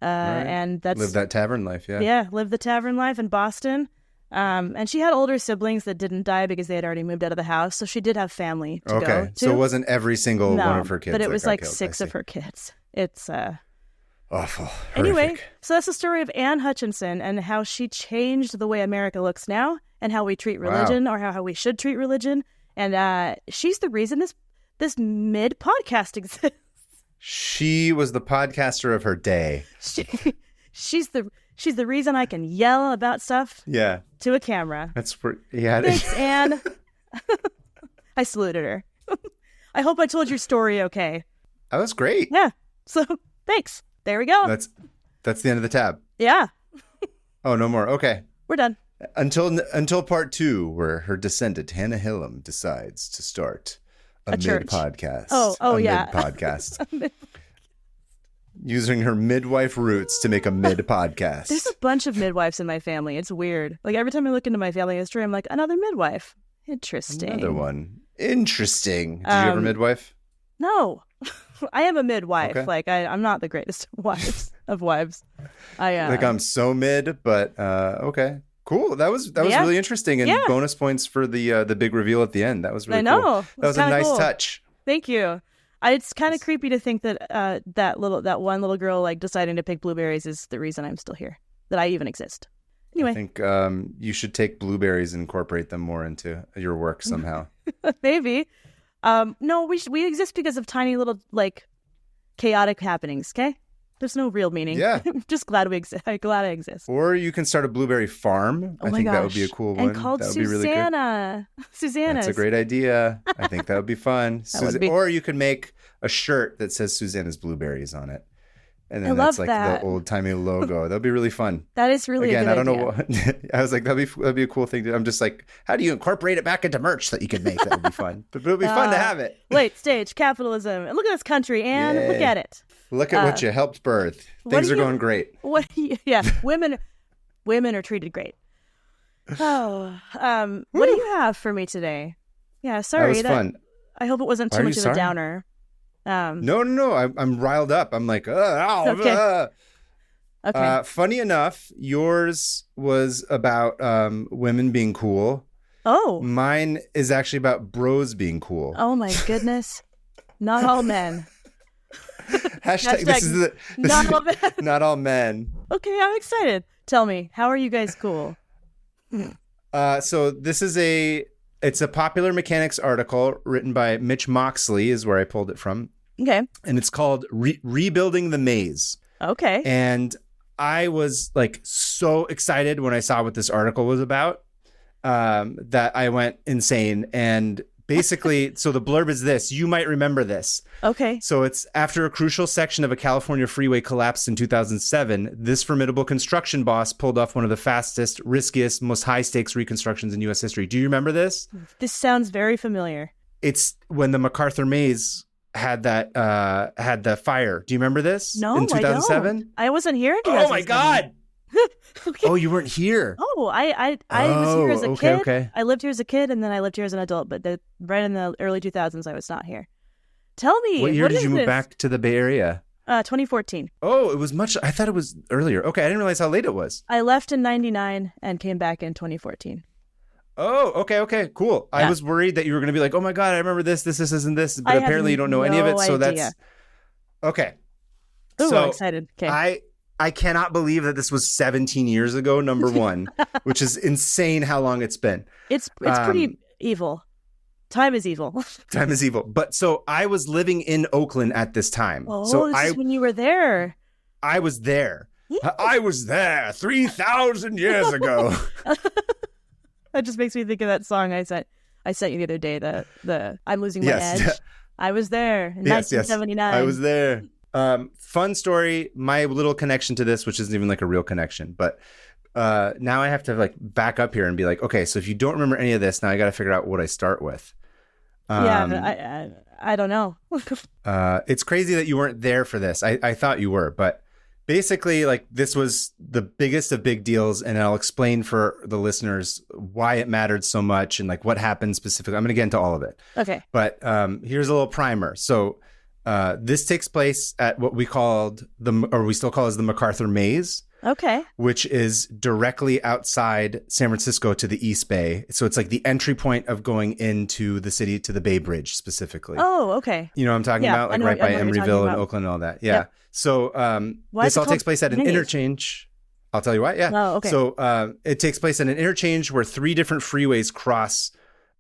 Right. And that's... Lived that tavern life, yeah. Yeah, lived the tavern life in Boston. And she had older siblings that didn't die because they had already moved out of the house. So she did have family to go to. So it wasn't every single one of her kids. But it was killed. 6 of her kids. It's awful. Horrific. Anyway, so that's the story of Anne Hutchinson and how she changed the way America looks now and how we treat religion, or how we should treat religion. And she's the reason this mid podcast exists. She was the podcaster of her day. She's the reason I can yell about stuff to a camera. That's where, yeah. Thanks, Anne. I saluted her. I hope I told your story okay. That was great. Yeah. So thanks. There we go. That's the end of the tab. Yeah. Oh, no more. Okay. We're done. Until part 2, where her descendant, Hannah Hillam, decides to start a mid-podcast. Oh, yeah. Mid-podcast. Using her midwife roots to make a mid-podcast. There's a bunch of midwives in my family. It's weird. Like, every time I look into my family history, I'm like, another midwife. Interesting. Another one. Interesting. Did you have a midwife? No. I am a midwife. Okay. Like, I'm not the greatest of wives. I'm so mid, but okay. Cool. That was really interesting, and bonus points for the big reveal at the end. That was really cool. I know. That was a nice touch. Thank you. It's kind of creepy to think that that one little girl like deciding to pick blueberries is the reason I'm still here, that I even exist. Anyway, I think you should take blueberries and incorporate them more into your work somehow. Maybe. No, we exist because of tiny little like chaotic happenings. Okay. There's no real meaning. Yeah. I'm just glad we exist. Glad I exist. Or you can start a blueberry farm. I think that would be a cool one. And called that would Susanna. Be really good. Susanna. That's a great idea. I think that would be fun. Or you could make a shirt that says Susanna's Blueberries on it. And then that's like the old-timey logo. That'd be really fun. That is really Again, a good I don't know what I was like, that'd be a cool thing to I'm just like, how do you incorporate it back into merch that you could make? That would be fun. But it would be fun to have it. Late stage capitalism. And look at this country, Anne. Look at it. Look at what you helped birth. Things are going great. Women are treated great. Oh, what do you have for me today? Yeah, sorry. That was fun. I hope it wasn't too much of a downer. No. I'm riled up. I'm like, okay. Funny enough, yours was about women being cool. Oh. Mine is actually about bros being cool. Oh my goodness. Not all men. Hashtag not all men. Not all men. Okay, I'm excited. Tell me, how are you guys cool? So this is it's a Popular Mechanics article written by Mitch Moxley is where I pulled it from. Okay. And it's called Rebuilding the Maze. Okay. And I was like so excited when I saw what this article was about that I went insane. And basically, so the blurb is this. You might remember this. Okay. So it's after a crucial section of a California freeway collapsed in 2007, this formidable construction boss pulled off one of the fastest, riskiest, most high-stakes reconstructions in U.S. history. Do you remember this? This sounds very familiar. It's when the MacArthur maze had the fire. Do you remember this? No, in 2007? I don't. I wasn't here in 2007. Oh my God. Okay. Oh, you weren't here. Oh, I was here as a kid. Okay. I lived here as a kid, and then I lived here as an adult. But right in the early 2000s, I was not here. Tell me, what year did you move back to the Bay Area? 2014. Oh, it was much. I thought it was earlier. Okay, I didn't realize how late it was. I left in '99 and came back in 2014. Oh, okay, cool. Yeah. I was worried that you were going to be like, oh my God, I remember this, and this, but apparently you don't know any of it. So idea. That's okay. Ooh, so I'm excited. Okay. I cannot believe that this was 17 years ago, number one, which is insane how long it's been. It's pretty evil. Time is evil. Time is evil. But so I was living in Oakland at this time. Oh, so this is when you were there. I was there. I was there 3,000 years ago. That just makes me think of that song I sent you the other day. The I'm losing my edge. I was there in 1979. I was there. Fun story. My little connection to this, which isn't even like a real connection, but now I have to like back up here and be like, okay, so if you don't remember any of this, now I got to figure out what I start with. Yeah, I don't know. It's crazy that you weren't there for this. I thought you were, but basically, like, this was the biggest of big deals, and I'll explain for the listeners why it mattered so much and like what happened specifically. I'm going to get into all of it. Okay. But here's a little primer. So this takes place at what we still call as the MacArthur Maze. Okay. Which is directly outside San Francisco to the East Bay. So it's like the entry point of going into the city to the Bay Bridge specifically. Oh, okay. You know what I'm talking about? Like right by Emeryville and Oakland and all that. Yeah. Yep. So this all takes place at an interchange. I'll tell you why. Yeah. Oh, okay. So it takes place at an interchange where 3 different freeways cross,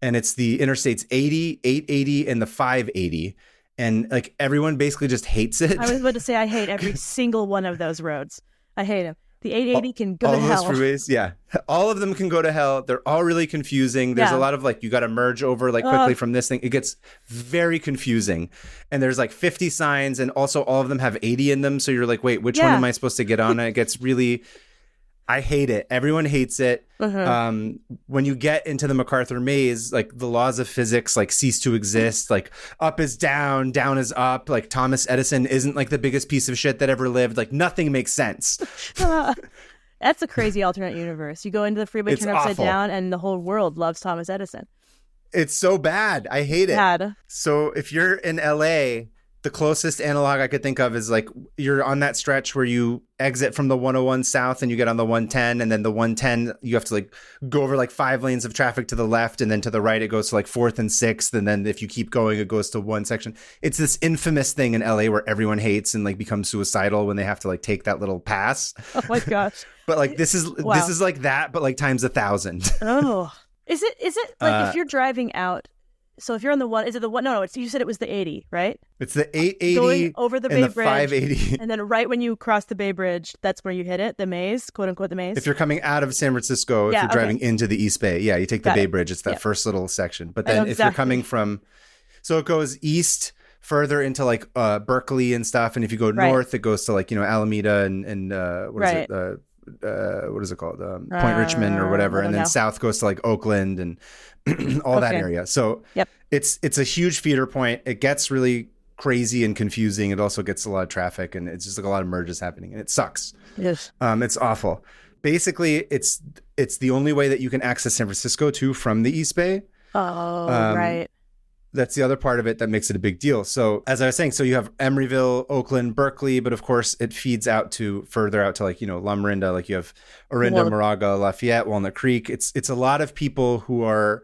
and it's the interstates 80, 880, and the 580. And like everyone basically just hates it. I was about to say I hate every single one of those roads. I hate them. The 880 can go all to hell. All those freeways, yeah. All of them can go to hell. They're all really confusing. There's a lot of like, you got to merge over like quickly from this thing. It gets very confusing. And there's like 50 signs, and also all of them have 80 in them. So you're like, wait, which one am I supposed to get on? And it gets really... I hate it. Everyone hates it. When you get into the MacArthur maze, like the laws of physics like cease to exist. Like up is down, down is up. Like Thomas Edison isn't like the biggest piece of shit that ever lived. Like nothing makes sense. That's a crazy alternate universe. You go into the freeway, turn upside down, and the whole world loves Thomas Edison. It's so bad. I hate it. So if you're in LA, the closest analog I could think of is like you're on that stretch where you exit from the 101 south and you get on the 110, and then the 110 you have to like go over like 5 lanes of traffic to the left, and then to the right it goes to like 4th and 6th, and then if you keep going it goes to one section. It's this infamous thing in LA where everyone hates and like becomes suicidal when they have to like take that little pass. Oh my gosh. But like this is like that, but like times 1,000. Oh, is it like if you're driving out? So if you're on the one, is it the one? No, you said it was the 80, right? It's the 880 going over the Bay Bridge, 580. And then right when you cross the Bay Bridge, that's where you hit it, the maze, quote unquote, the maze. If you're coming out of San Francisco, if you're driving into the East Bay, you take the Bay Bridge. It's that first little section. But then if you're coming from, so it goes east further into like Berkeley and stuff. And if you go north, it goes to like, Alameda and what is it called? Point Richmond or whatever. And then south goes to like Oakland and all that area. So it's a huge feeder point. It gets really crazy and confusing. It also gets a lot of traffic, and it's just like a lot of merges happening, and it sucks. Yes. It's awful. Basically, it's the only way that you can access San Francisco too from the East Bay. Oh, right. That's the other part of it that makes it a big deal. So as I was saying, so you have Emeryville, Oakland, Berkeley, but of course it feeds out to further out to like, La Marinda, like you have Orinda, Moraga, Lafayette, Walnut Creek. It's a lot of people who are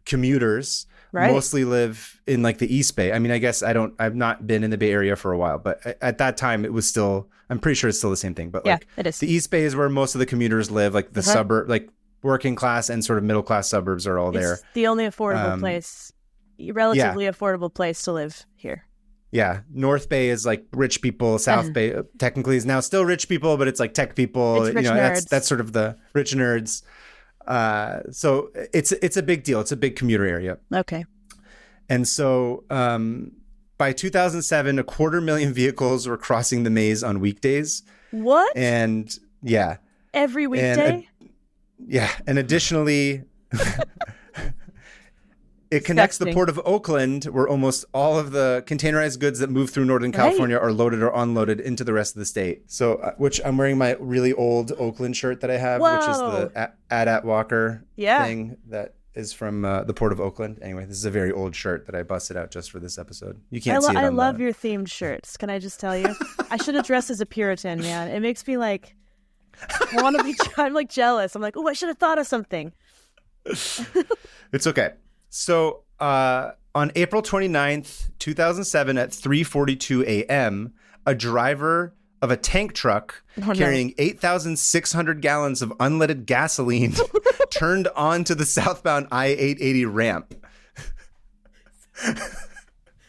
commuters, mostly live in like the East Bay. I mean, I guess I've not been in the Bay Area for a while, but at that time it was still, I'm pretty sure it's still the same thing, but like it is. The East Bay is where most of the commuters live, like the suburb, like working class and sort of middle class suburbs are all there. It's the only affordable place. Relatively affordable place to live here. Yeah. North Bay is like rich people. South Bay technically is now still rich people, but it's like tech people. It's rich nerds. That's sort of the rich nerds. So it's a big deal. It's a big commuter area. Okay. And so by 2007, 250,000 vehicles were crossing the maze on weekdays. What? And every weekday? And additionally, it connects the Port of Oakland, where almost all of the containerized goods that move through Northern California are loaded or unloaded into the rest of the state. So, which I'm wearing my really old Oakland shirt that I have, which is the Adat Walker thing that is from the Port of Oakland. Anyway, this is a very old shirt that I busted out just for this episode. You can't see it. I love your themed shirts. Can I just tell you? I should have dressed as a Puritan, man. It makes me like, I want to be, I'm like jealous. I'm like, oh, I should have thought of something. It's okay. So on April 29th, 2007 at 3:42 a.m., a driver of a tank truck carrying 8,600 gallons of unleaded gasoline turned onto the southbound I-880 ramp.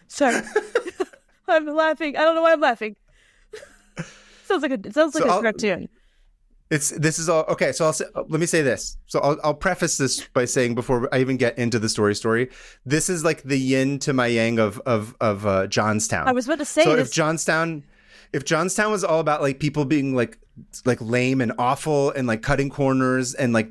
Sorry. I'm laughing. I don't know why I'm laughing. Sounds like a cartoon. This is all okay. So let me say this. So I'll preface this by saying, before I even get into the story, this is like the yin to my yang of Johnstown. I was about to say so this. If Johnstown was all about like people being like lame and awful and like cutting corners and like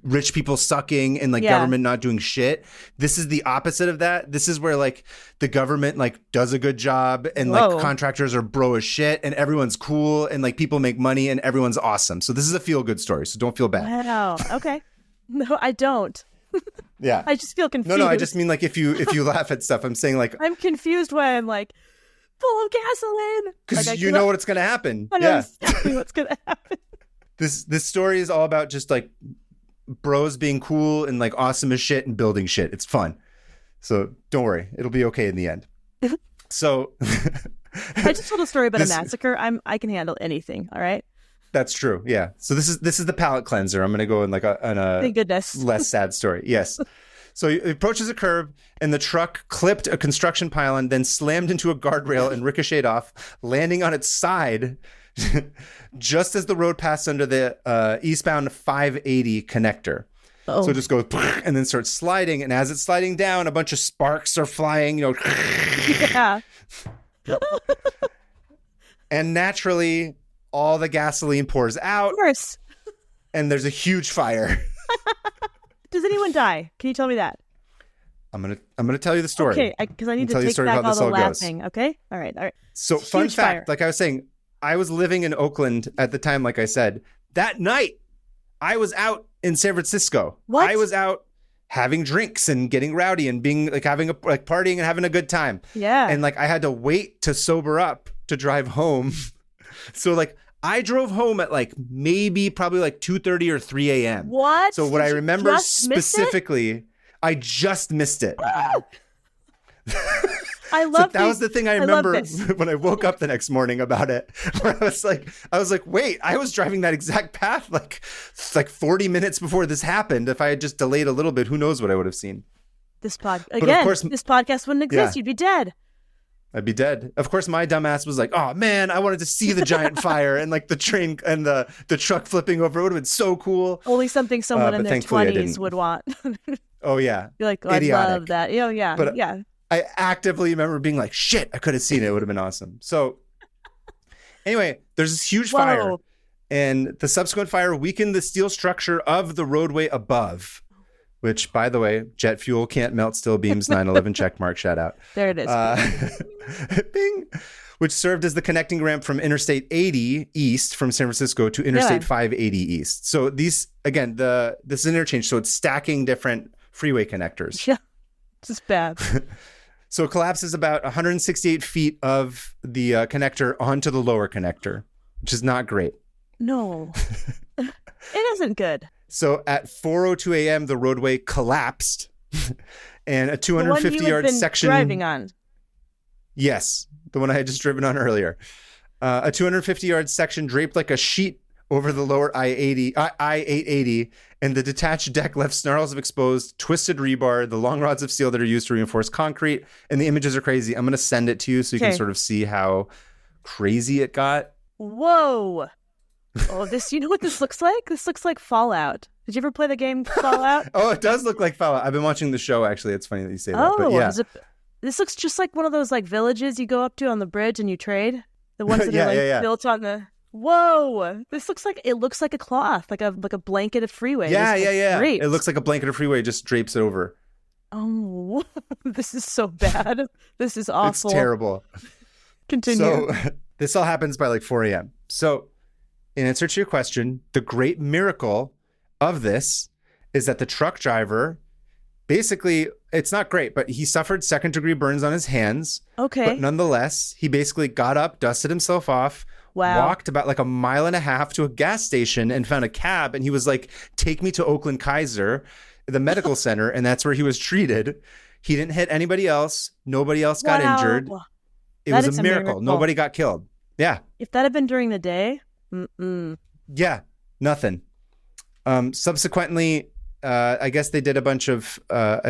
rich people sucking and like government not doing shit, this is the opposite of that. This is where like the government like does a good job and like contractors are bro as shit and everyone's cool and like people make money and everyone's awesome. So this is a feel good story. So don't feel bad. Wow. Okay. No, I don't. Yeah. I just feel confused. No, I just mean like if you laugh at stuff, I'm saying like I'm confused why I'm like full of gasoline. Because like, you know what's going to happen. I know exactly what's going to happen. This story is all about just like bros being cool and like awesome as shit and building shit. It's fun. So don't worry. It'll be okay in the end. So I just told a story about a massacre. I can handle anything. All right. That's true. Yeah. So this is the palate cleanser. I'm going to go in like on a thank goodness. Less sad story. Yes. So he approaches a curb, and the truck clipped a construction pylon, then slammed into a guardrail and ricocheted off, landing on its side, just as the road passed under the eastbound 580 connector. Oh. So it just goes and then starts sliding. And as it's sliding down, a bunch of sparks are flying, Yeah. And naturally, all the gasoline pours out. Of course. And there's a huge fire. Does anyone die? Can you tell me that? I'm gonna tell you the story. Okay, because I need to take back all the laughing. Okay, all right. So fun fact, like I was saying, I was living in Oakland at the time. Like I said, that night I was out in San Francisco. What? I was out having drinks and getting rowdy and being like partying and having a good time. Yeah. And like I had to wait to sober up to drive home. So like I drove home at like probably like 2:30 or 3 a.m. What? So what I remember specifically, I just missed it. I love that was the thing I remember when I woke up the next morning about it. Where I was like, wait, I was driving that exact path like 40 minutes before this happened. If I had just delayed a little bit, who knows what I would have seen. This podcast wouldn't exist. You'd be dead. I'd be dead. Of course, my dumbass was like, oh man, I wanted to see the giant fire and like the train and the truck flipping over. It would have been so cool. Only something someone in their 20s would want. Oh yeah. You're like, oh, I love that. Oh yeah. But yeah. I actively remember being like, shit, I could have seen it. It would have been awesome. So anyway, there's this huge fire, and the subsequent fire weakened the steel structure of the roadway above, which, by the way, jet fuel can't melt steel beams. 9/11 checkmark, shout out. There it is. Bing. Which served as the connecting ramp from Interstate 80 east from San Francisco to Interstate 580 east. So these, again, this is an interchange. So it's stacking different freeway connectors. Yeah, this is bad. So it collapses about 168 feet of the connector onto the lower connector, which is not great. No, it isn't good. So at 4:02 a.m., the roadway collapsed, and a 250-yard section. Driving on. Yes, the one I had just driven on earlier. A 250-yard section draped like a sheet over the lower I-880, and the detached deck left snarls of exposed, twisted rebar, the long rods of steel that are used to reinforce concrete, and the images are crazy. I'm going to send it to you so you can sort of see how crazy it got. Whoa. Oh, you know what this looks like? This looks like Fallout. Did you ever play the game Fallout? Oh, it does look like Fallout. I've been watching the show, actually. It's funny that you say that. But yeah. This looks just like one of those like villages you go up to on the bridge and you trade. The ones that are built on the... Whoa! This looks like a cloth, like a blanket of freeway. Yeah. Drapes. It looks like a blanket of freeway, just drapes it over. Oh, this is so bad. This is awful. It's terrible. Continue. So this all happens by like 4 a.m. So in answer to your question, the great miracle of this is that the truck driver, basically, it's not great, but he suffered second-degree burns on his hands. Okay. But nonetheless, he basically got up, dusted himself off, walked about like a mile and a half to a gas station and found a cab. And he was like, take me to Oakland Kaiser, the medical center. And that's where he was treated. He didn't hit anybody else. Nobody else got injured. It was a miracle. Nobody got killed. Yeah. If that had been during the day. Yeah, nothing. Subsequently, I guess they did a bunch of,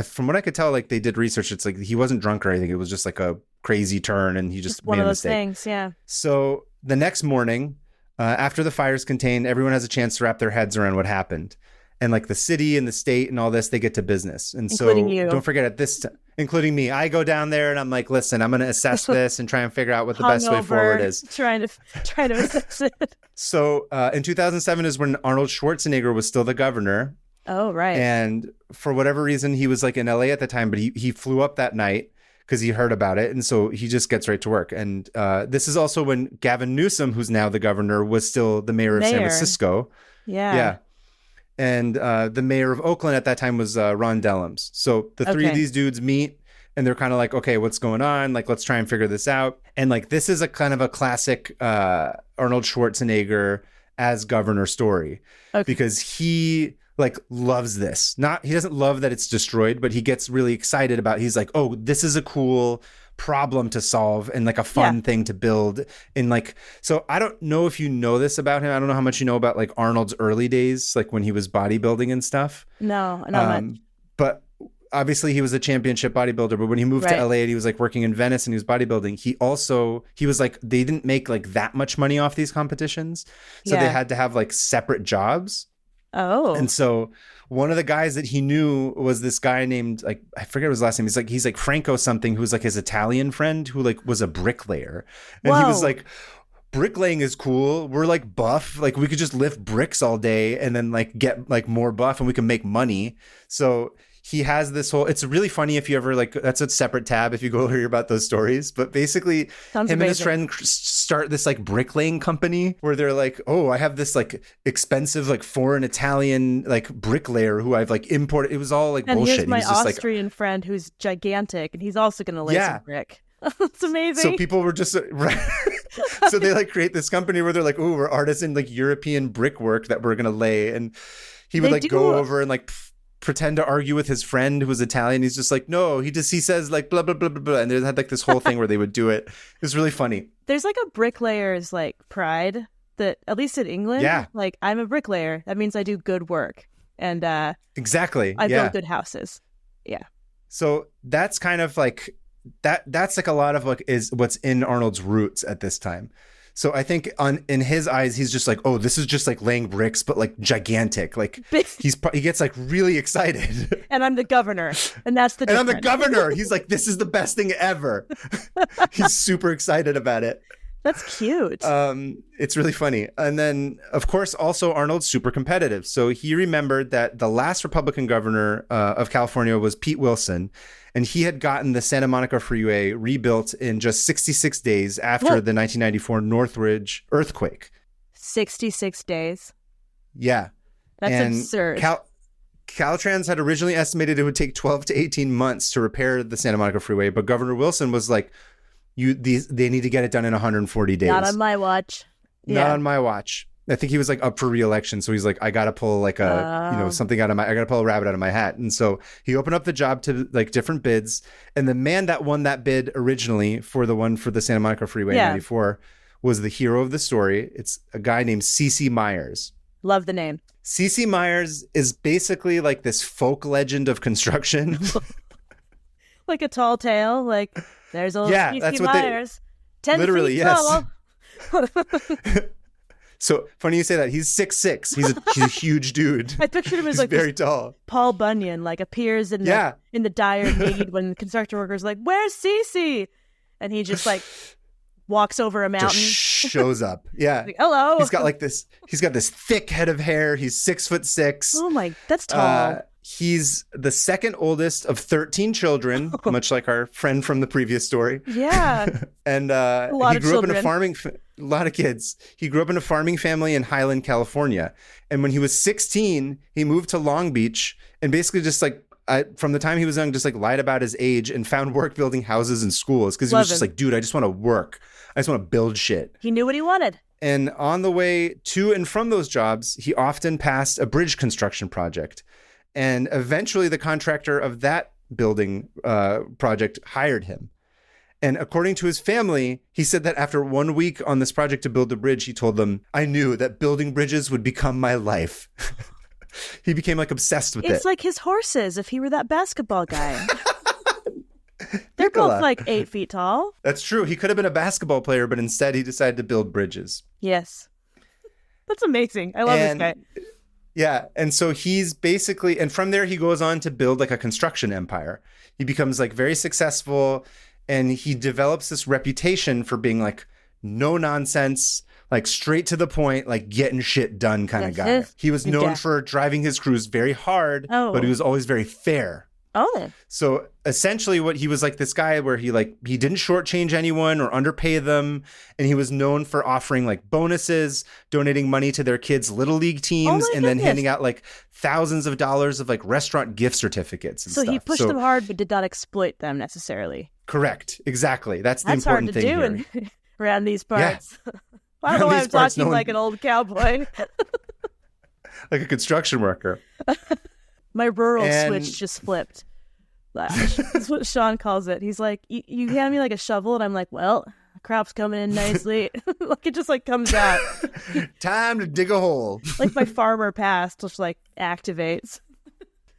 from what I could tell, like they did research. It's like he wasn't drunk or anything. It was just like a crazy turn and he just made one of a those mistake. Things, yeah. So the next morning, after the fire's contained, everyone has a chance to wrap their heads around what happened. And like the city and the state and all this, they get to business. And including so you. Don't forget at this time, including me, I go down there and I'm like, listen, I'm going to assess this and try and figure out what the best way forward is. Trying to assess it. So in 2007 is when Arnold Schwarzenegger was still the governor. Oh, right. And for whatever reason, he was like in LA at the time, but he flew up that night because he heard about it. And so he just gets right to work. And this is also when Gavin Newsom, who's now the governor, was still the mayor of San Francisco. Yeah. Yeah. And the mayor of Oakland at that time was Ron Dellums. So the three of these dudes meet and they're kind of like, okay, what's going on? Like, let's try and figure this out. And like, this is a kind of a classic Arnold Schwarzenegger as governor story because he like loves this. He doesn't love that it's destroyed, but he gets really excited about he's like, oh, this is a cool problem to solve and like a fun thing to build. And like, so I don't know if you know this about him. I don't know how much you know about like Arnold's early days, like when he was bodybuilding and stuff. No, not much. But obviously he was a championship bodybuilder, but when he moved to LA and he was like working in Venice and he was bodybuilding, he was like, they didn't make like that much money off these competitions. So they had to have like separate jobs. Oh. And so one of the guys that he knew was this guy named, like, I forget his last name. He's like Franco something, who's like his Italian friend who like was a bricklayer. And he was like, bricklaying is cool. We're like buff. Like we could just lift bricks all day and then like get like more buff and we can make money. So he has this whole, it's really funny if you ever like, that's a separate tab if you go hear about those stories. But basically Sounds him amazing. and his friend start this like bricklaying company where they're like, oh, I have this like expensive like foreign Italian like bricklayer who I've like imported. It was all like and bullshit. Here's my He was just, Austrian friend who's gigantic and he's also going to lay some brick. It's amazing. So people were just so they like create this company where they're like, oh, we're artisan like European brickwork that we're gonna lay, and he would like go over and like pretend to argue with his friend who was Italian. He's just like, no, he says like blah blah blah blah blah, and they had like this whole thing where they would do it. It was really funny. There's like a bricklayer's like pride that at least in England, like I'm a bricklayer. That means I do good work, and exactly, I build good houses. Yeah. So that's kind of like. That's like a lot of like is what's in Arnold's roots at this time. So I think in his eyes, he's just like, oh, this is just like laying bricks, but like gigantic. Like he gets like really excited. And I'm the governor, and that's the difference. And I'm the governor. He's like, this is the best thing ever. He's super excited about it. That's cute. It's really funny. And then, of course, also Arnold's super competitive. So he remembered that the last Republican governor of California was Pete Wilson. And he had gotten the Santa Monica Freeway rebuilt in just 66 days after the 1994 Northridge earthquake. 66 days? Yeah. That's absurd. Caltrans had originally estimated it would take 12 to 18 months to repair the Santa Monica Freeway. But Governor Wilson was like, they need to get it done in 140 days. Not on my watch. Not on my watch. I think he was like up for re-election. So he's like, I got to pull like something I got to pull a rabbit out of my hat. And so he opened up the job to like different bids. And the man that won that bid originally for the one for the Santa Monica Freeway in 94 was the hero of the story. It's a guy named C.C. Myers. Love the name. C.C. Myers is basically like this folk legend of construction. Like a tall tale. Like there's old C.C. Myers. 10 literally, feet tall. So funny you say that. He's 6'6". He's a huge dude. I pictured him as like very tall. Paul Bunyan, like appears in the dire need when the construction workers like, "Where's Cece?" And he just like walks over a mountain, just shows up. Yeah, like, hello. He's got this thick head of hair. He's 6'6". Oh my, that's tall. He's the second oldest of 13 children, much like our friend from the previous story. Yeah. And he grew up in a lot of kids. He grew up in a farming family in Highland, California. And when he was 16, he moved to Long Beach and basically just like, from the time he was young, just like lied about his age and found work building houses and schools. Because he was just like, dude, I just want to work. I just want to build shit. He knew what he wanted. And on the way to and from those jobs, he often passed a bridge construction project. And eventually the contractor of that building project hired him. And according to his family, he said that after 1 week on this project to build the bridge, he told them, I knew that building bridges would become my life. He became like obsessed with it. It's like his horses if he were that basketball guy. They're both like 8 feet tall. That's true. He could have been a basketball player, but instead he decided to build bridges. Yes. That's amazing. I love this guy. Yeah. And so he's basically, and from there he goes on to build like a construction empire. He becomes like very successful and he develops this reputation for being like no nonsense, like straight to the point, like getting shit done kind of guy. He was known for driving his crews very hard, but he was always very fair. Oh. So essentially what he was like this guy where he didn't shortchange anyone or underpay them. And he was known for offering like bonuses, donating money to their kids' little league teams, and then handing out like thousands of dollars of like restaurant gift certificates and stuff. So he pushed them hard, but did not exploit them necessarily. Correct. Exactly. That's the important thing here. That's hard to do around these parts. Yeah. I don't know why I'm talking like an old cowboy. Like a construction worker. My rural switch just flipped. That's what Sean calls it. He's like, you hand me like a shovel, and I'm like, well, the crop's coming in nicely. Like it just like comes out. Time to dig a hole. Like my farmer past just like activates.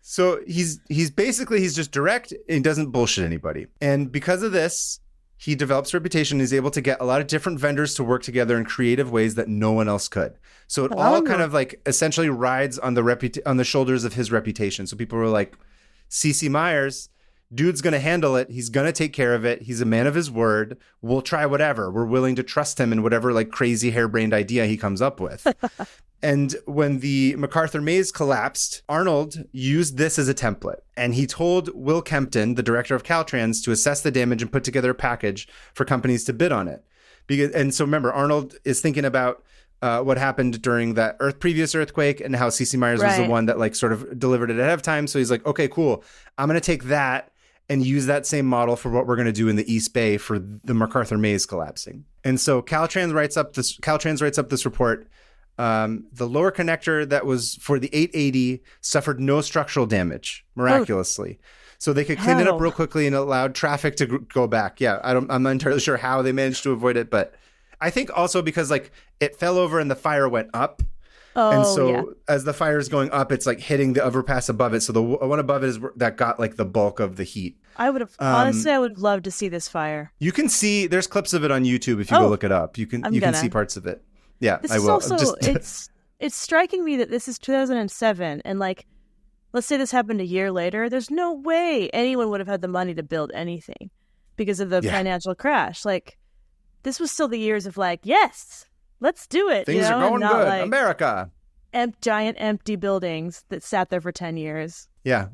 So he's just direct and he doesn't bullshit anybody. And because of this, he develops a reputation. He's able to get a lot of different vendors to work together in creative ways that no one else could. So it all kind of like essentially rides on the shoulders of his reputation. So people were like, C.C. Myers, dude's going to handle it. He's going to take care of it. He's a man of his word. We'll try whatever. We're willing to trust him in whatever like crazy harebrained idea he comes up with. And when the MacArthur maze collapsed, Arnold used this as a template. And he told Will Kempton, the director of Caltrans, to assess the damage and put together a package for companies to bid on it. And so remember, Arnold is thinking about what happened during that previous earthquake and how C.C. Myers was the one that like sort of delivered it ahead of time. So he's like, okay, cool. I'm going to take that and use that same model for what we're going to do in the East Bay for the MacArthur maze collapsing. And so Caltrans writes up this report. The lower connector that was for the 880 suffered no structural damage, miraculously. So they could clean it up real quickly and allowed traffic to go back. Yeah, I'm not entirely sure how they managed to avoid it, but I think also because like it fell over and the fire went up. And so as the fire is going up, it's like hitting the overpass above it. So the one above it is that got like the bulk of the heat. I would have honestly, I would love to see this fire. You can see there's clips of it on YouTube if you go look it up. You can see parts of it. Yeah, this I is will. Also, it's striking me that this is 2007, and like, let's say this happened a year later. There's no way anyone would have had the money to build anything because of the financial crash. Like, this was still the years of like, yes, let's do it. Things are going good, like, America. Giant empty buildings that sat there for 10 years. Yeah,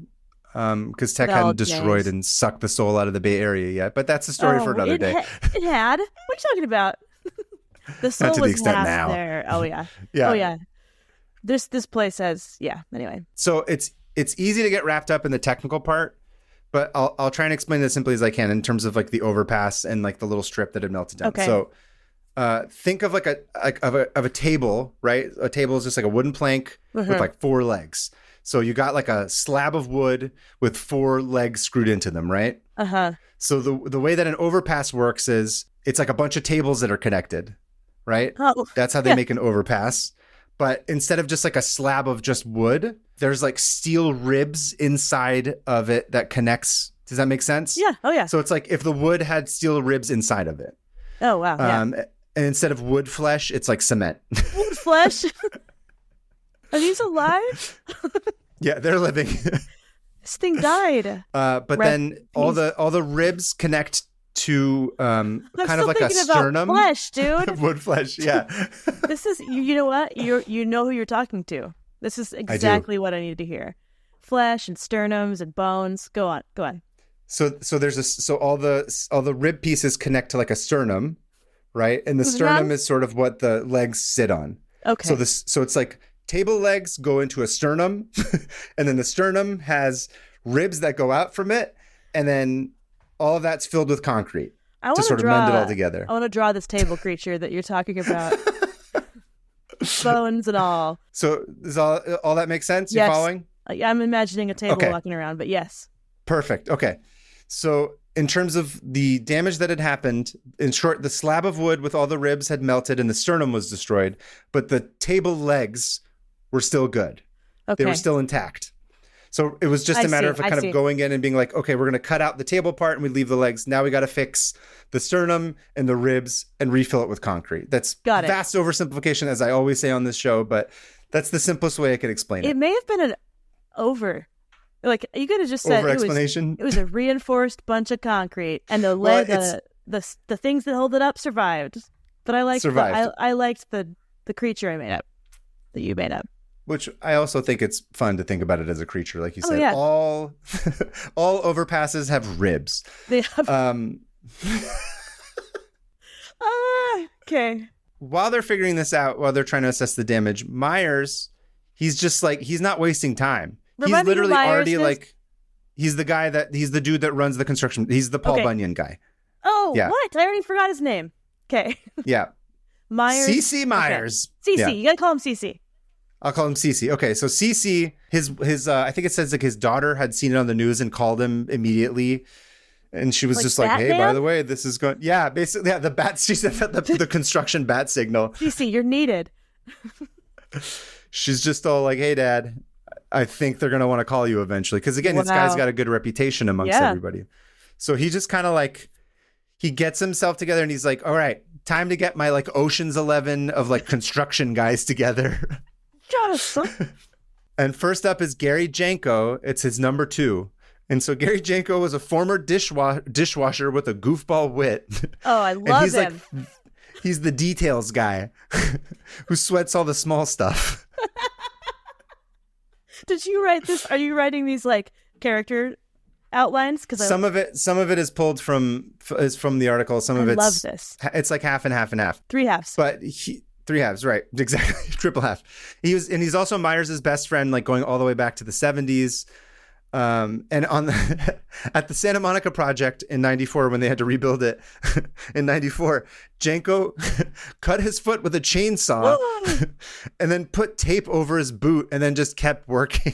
because tech hadn't destroyed and sucked the soul out of the Bay Area yet. But that's a story for another day. It had. What are you talking about? The soul was half now. There. Oh yeah. Yeah. Oh yeah. This place has Anyway. So it's easy to get wrapped up in the technical part, but I'll try and explain it as simply as I can in terms of like the overpass and like the little strip that had melted down. Okay. So think of like a table, right? A table is just like a wooden plank with like 4 legs. So you got like a slab of wood with 4 legs screwed into them, right? So the way that an overpass works is it's like a bunch of tables that are connected. Right? Oh, that's how they make an overpass. But instead of just like a slab of just wood, there's like steel ribs inside of it that connects. Does that make sense? Yeah. Oh, yeah. So it's like if the wood had steel ribs inside of it. Oh, wow. And instead of wood flesh, it's like cement. Wood flesh? Are these alive? Yeah, they're living. This thing died. But then all the ribs connect to kind of like a sternum. Flesh, dude. Wood flesh, yeah. This is you know what? You know who you're talking to. This is exactly what I needed to hear. Flesh and sternums and bones. Go on. So there's all the rib pieces connect to like a sternum, right? And the sternum is sort of what the legs sit on. Okay. So it's like table legs go into a sternum, and then the sternum has ribs that go out from it, and then all of that's filled with concrete to sort of mend it all together. I want to draw this table creature that you're talking about. Bones and all. So does all that make sense? Yes. You're following? I'm imagining a table walking around, but yes. Perfect. Okay. So in terms of the damage that had happened, in short, the slab of wood with all the ribs had melted and the sternum was destroyed, but the table legs were still good. Okay. They were still intact. So it was just a matter of kind of going in and being like, okay, we're going to cut out the table part and we leave the legs. Now we got to fix the sternum and the ribs and refill it with concrete. That's vast oversimplification, as I always say on this show, but that's the simplest way I could explain it. It may have been you could have just said it was a reinforced bunch of concrete and the things that hold it up survived. But I liked the creature I made up, that you made up. Which I also think it's fun to think about it as a creature, like you said. Yeah. All overpasses have ribs. They have. Okay. While they're figuring this out, while they're trying to assess the damage, Myers, he's just like, he's not wasting time. He's literally already like, he's the dude that runs the construction. He's the Paul Bunyan guy. Oh, yeah. What? I already forgot his name. Okay. Yeah. Myers. C.C. Myers. Okay. C.C. You gotta call him C.C. I'll call him Cece. Okay, so Cece, his I think it says like his daughter had seen it on the news and called him immediately, and she was just like, "Hey, by the way, this is going." Yeah, basically, yeah, the bat. She said that the construction bat signal. Cece, you're needed. She's just all like, "Hey, Dad, I think they're going to want to call you eventually. Because again, this guy's got a good reputation amongst everybody. So he just kind of like, he gets himself together and he's like, all right, time to get my like Ocean's 11 of like construction guys together. Yes. And first up is Gary Janko. It's his number 2. And so Gary Janko was a former dishwasher with a goofball wit. Oh, I love him. Like, he's the details guy who sweats all the small stuff. Did you write this? Are you writing these like character outlines? Because some of it is pulled from the article. Some of love this. It's like half and half and half. 3 halves. But 3 halves, right? Exactly, triple half. He's also Myers' best friend, like going all the way back to the 70s. And on at the Santa Monica project in 94, when they had to rebuild it in 94, Janko cut his foot with a chainsaw and then put tape over his boot and then just kept working.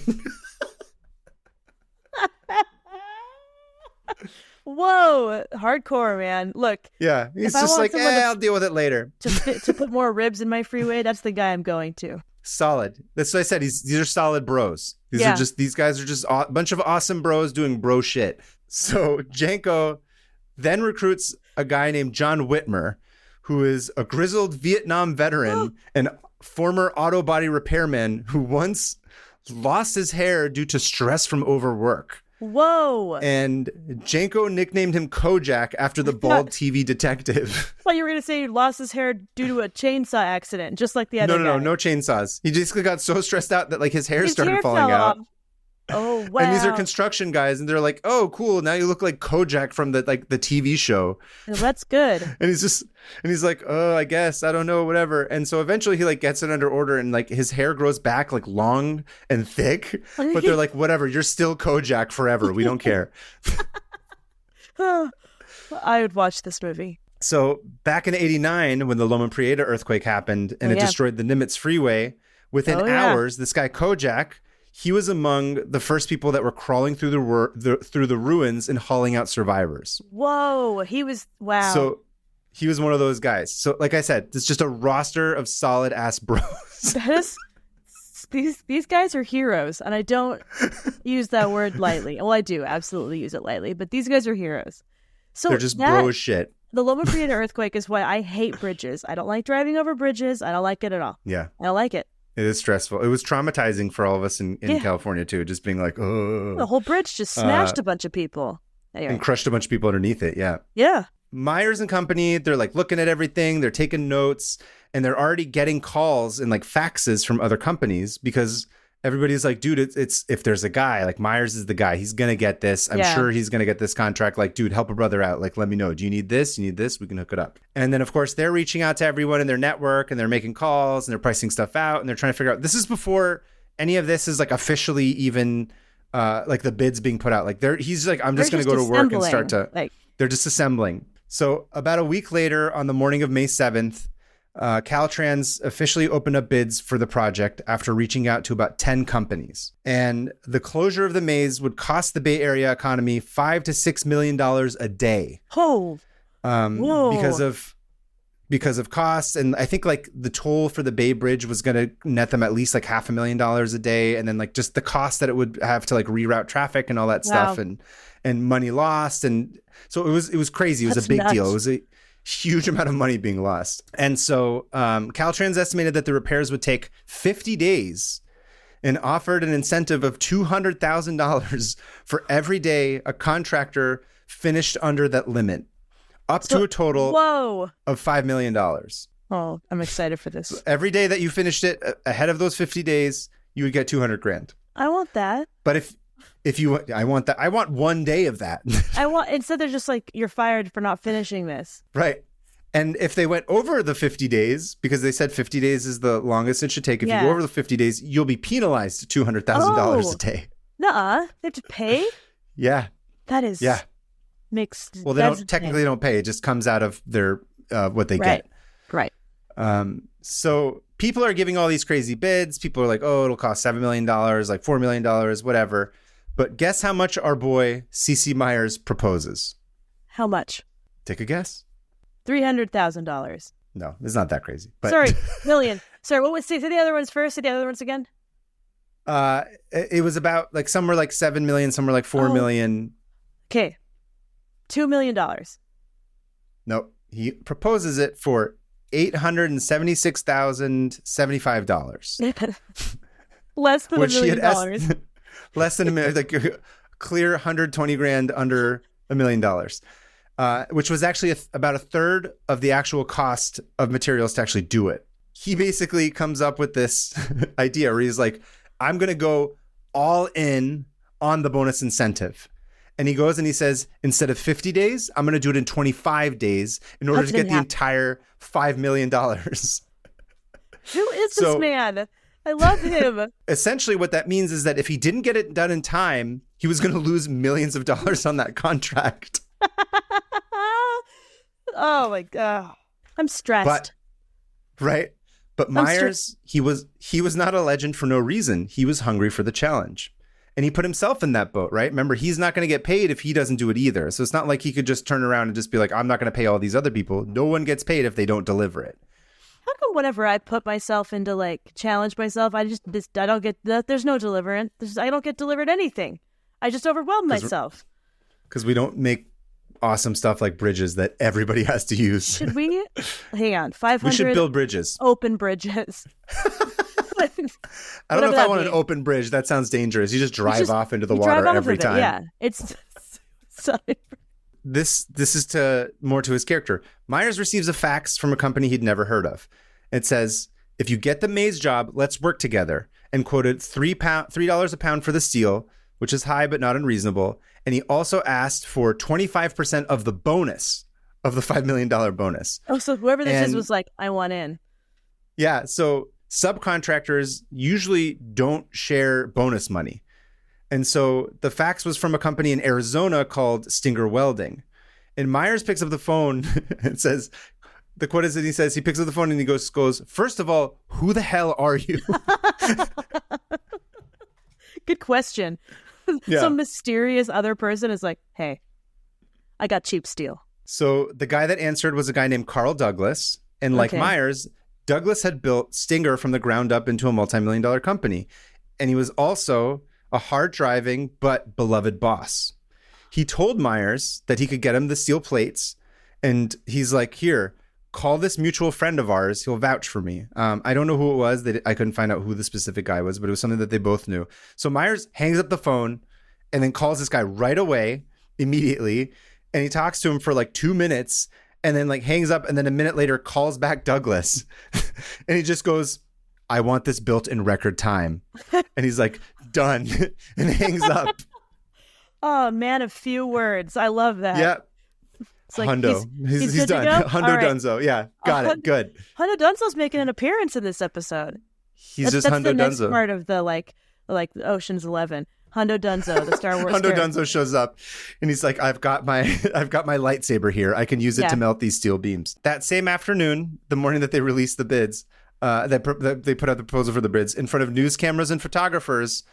Whoa, hardcore, man. Look. Yeah, he's just like, I'll deal with it later. To put more ribs in my freeway, that's the guy I'm going to. Solid. That's what I said. These are solid bros. These guys are just a bunch of awesome bros doing bro shit. So Janko then recruits a guy named John Whitmer, who is a grizzled Vietnam veteran and former auto body repairman who once lost his hair due to stress from overwork. Whoa. And Janko nicknamed him Kojak after the bald TV detective. Well, you were going to say he lost his hair due to a chainsaw accident, just like the other guy. No chainsaws. He just got so stressed out that like his hair started falling out. Oh, wow. And these are construction guys, and they're like, oh, cool, now you look like Kojak from the TV show. Well, that's good. And he's like, oh, I guess, I don't know, whatever. And so eventually he like gets it under order, and like his hair grows back like long and thick, but they're like, whatever, you're still Kojak forever. We don't care. I would watch this movie. So back in 89, when the Loma Prieta earththrough happened and it destroyed the Nimitz Freeway, within hours, this guy Kojak, he was among the first people that were crawling through the ruins and hauling out survivors. Whoa, wow. So he was one of those guys. So like I said, it's just a roster of solid ass bros. These guys are heroes, and I don't use that word lightly. Well, I do absolutely use it lightly, but these guys are heroes. So they're just bro as shit. The Loma Prieta earthquake is why I hate bridges. I don't like driving over bridges. I don't like it at all. Yeah. I don't like it. It is stressful. It was traumatizing for all of us in California, too. Just being like, oh. The whole bridge just smashed a bunch of people. Anyway. And crushed a bunch of people underneath it, yeah. Yeah. Myers and company, they're like looking at everything. They're taking notes. And they're already getting calls and like faxes from other companies because everybody's like, dude, it's if there's a guy, like Myers is the guy. He's going to get this. I'm sure he's going to get this contract. Like, dude, help a brother out. Like, let me know. Do you need this? You need this? We can hook it up. And then, of course, they're reaching out to everyone in their network and they're making calls and they're pricing stuff out and they're trying to figure out. This is before any of this is like officially even like the bids being put out. Like he's like, I'm just going to go to work and start to they're just assembling. So about a week later on the morning of May 7th, Caltrans officially opened up bids for the project after reaching out to about 10 companies. And the closure of the maze would cost the Bay Area economy $5 to $6 million a day. Oh, because of costs. And I think like the toll for the Bay Bridge was going to net them at least like $500,000 a day. And then like just the cost that it would have to like reroute traffic and all that stuff and money lost. And so it was crazy. It was a big deal. It was a huge amount of money being lost. And so Caltrans estimated that the repairs would take 50 days and offered an incentive of $200,000 for every day a contractor finished under that limit, up to a total of $5 million. Oh, I'm excited for this. So every day that you finished it ahead of those 50 days, you would get $200,000. I want that. But I want that. I want one day of that. Instead they're just like, you're fired for not finishing this. Right. And if they went over the 50 days, because they said 50 days is the longest it should take. If you go over the 50 days, you'll be penalized $200,000 a day. Nuh-uh. They have to pay? Yeah. That is mixed. Well, they don't pay. It just comes out of their what they get. Right. So people are giving all these crazy bids. People are like, oh, it'll cost $7 million, like $4 million, whatever. But guess how much our boy C.C. Myers proposes? How much? Take a guess. $300,000. No, it's not that crazy. But... Sorry, million. Sorry, what was? Say the other ones first. Say the other ones again. It was about like some were like 7 million, some were like 4 million. Okay. $2 million. Nope. He proposes it for $876,075. Less than $1 million. Less than $1 million, like a clear 120 grand under $1 million, which was actually about a third of the actual cost of materials to actually do it. He basically comes up with this idea where he's like, I'm going to go all in on the bonus incentive. And he goes and he says, instead of 50 days, I'm going to do it in 25 days in order to get the entire $5 million. Who is this man? I love him. Essentially, what that means is that if he didn't get it done in time, he was going to lose millions of dollars on that contract. Oh, my God. I'm stressed. But Myers, he was not a legend for no reason. He was hungry for the challenge. And he put himself in that boat, right? Remember, he's not going to get paid if he doesn't do it either. So it's not like he could just turn around and just be like, I'm not going to pay all these other people. No one gets paid if they don't deliver it. How come whenever I put myself into like challenge myself, I don't get, there's no deliverance. I don't get delivered anything. I just overwhelm myself. Because we don't make awesome stuff like bridges that everybody has to use. Should we? Hang on. 500. We should build bridges. Open bridges. I don't know if I want an open bridge. That sounds dangerous. You just drive off into the water every time. Yeah, it's this is more to his character. Myers receives a fax from a company he'd never heard of. It says, if you get the maze job, let's work together, and quoted $3 a pound for the steel, which is high but not unreasonable. And he also asked for 25% of the bonus, of the $5 million bonus. Oh, so whoever this is was like, I want in. Yeah, so subcontractors usually don't share bonus money. And so the fax was from a company in Arizona called Stinger Welding. And Myers picks up the phone and says, the quote is that he says, he picks up the phone and he goes, first of all, who the hell are you? Good question. Yeah. Some mysterious other person is like, hey, I got cheap steel. So the guy that answered was a guy named Carl Douglas. And like Myers, Douglas had built Stinger from the ground up into a multi-million-dollar company. And he was also a hard-driving but beloved boss. He told Myers that he could get him the steel plates. And he's like, here, call this mutual friend of ours. He'll vouch for me. I don't know who it was. I couldn't find out who the specific guy was, but it was something that they both knew. So Myers hangs up the phone and then calls this guy right away, immediately. And he talks to him for like 2 minutes and then like hangs up. And then a minute later calls back Douglas. And he just goes, I want this built in record time. And he's like, done. And hangs up. Oh, man of few words. I love that. Yeah. It's like Hundo. He's done. Hundo Dunzo. Yeah. Got it. Good. Hundo Dunzo's making an appearance in this episode. That's Hundo the next Dunzo. Part of the like Ocean's 11. Hundo Dunzo, the Star Wars. Hundo Dunzo shows up and he's like, I've got my lightsaber here. I can use it to melt these steel beams. That same afternoon, the morning that they released the bids, that they put out the proposal for the bids in front of news cameras and photographers,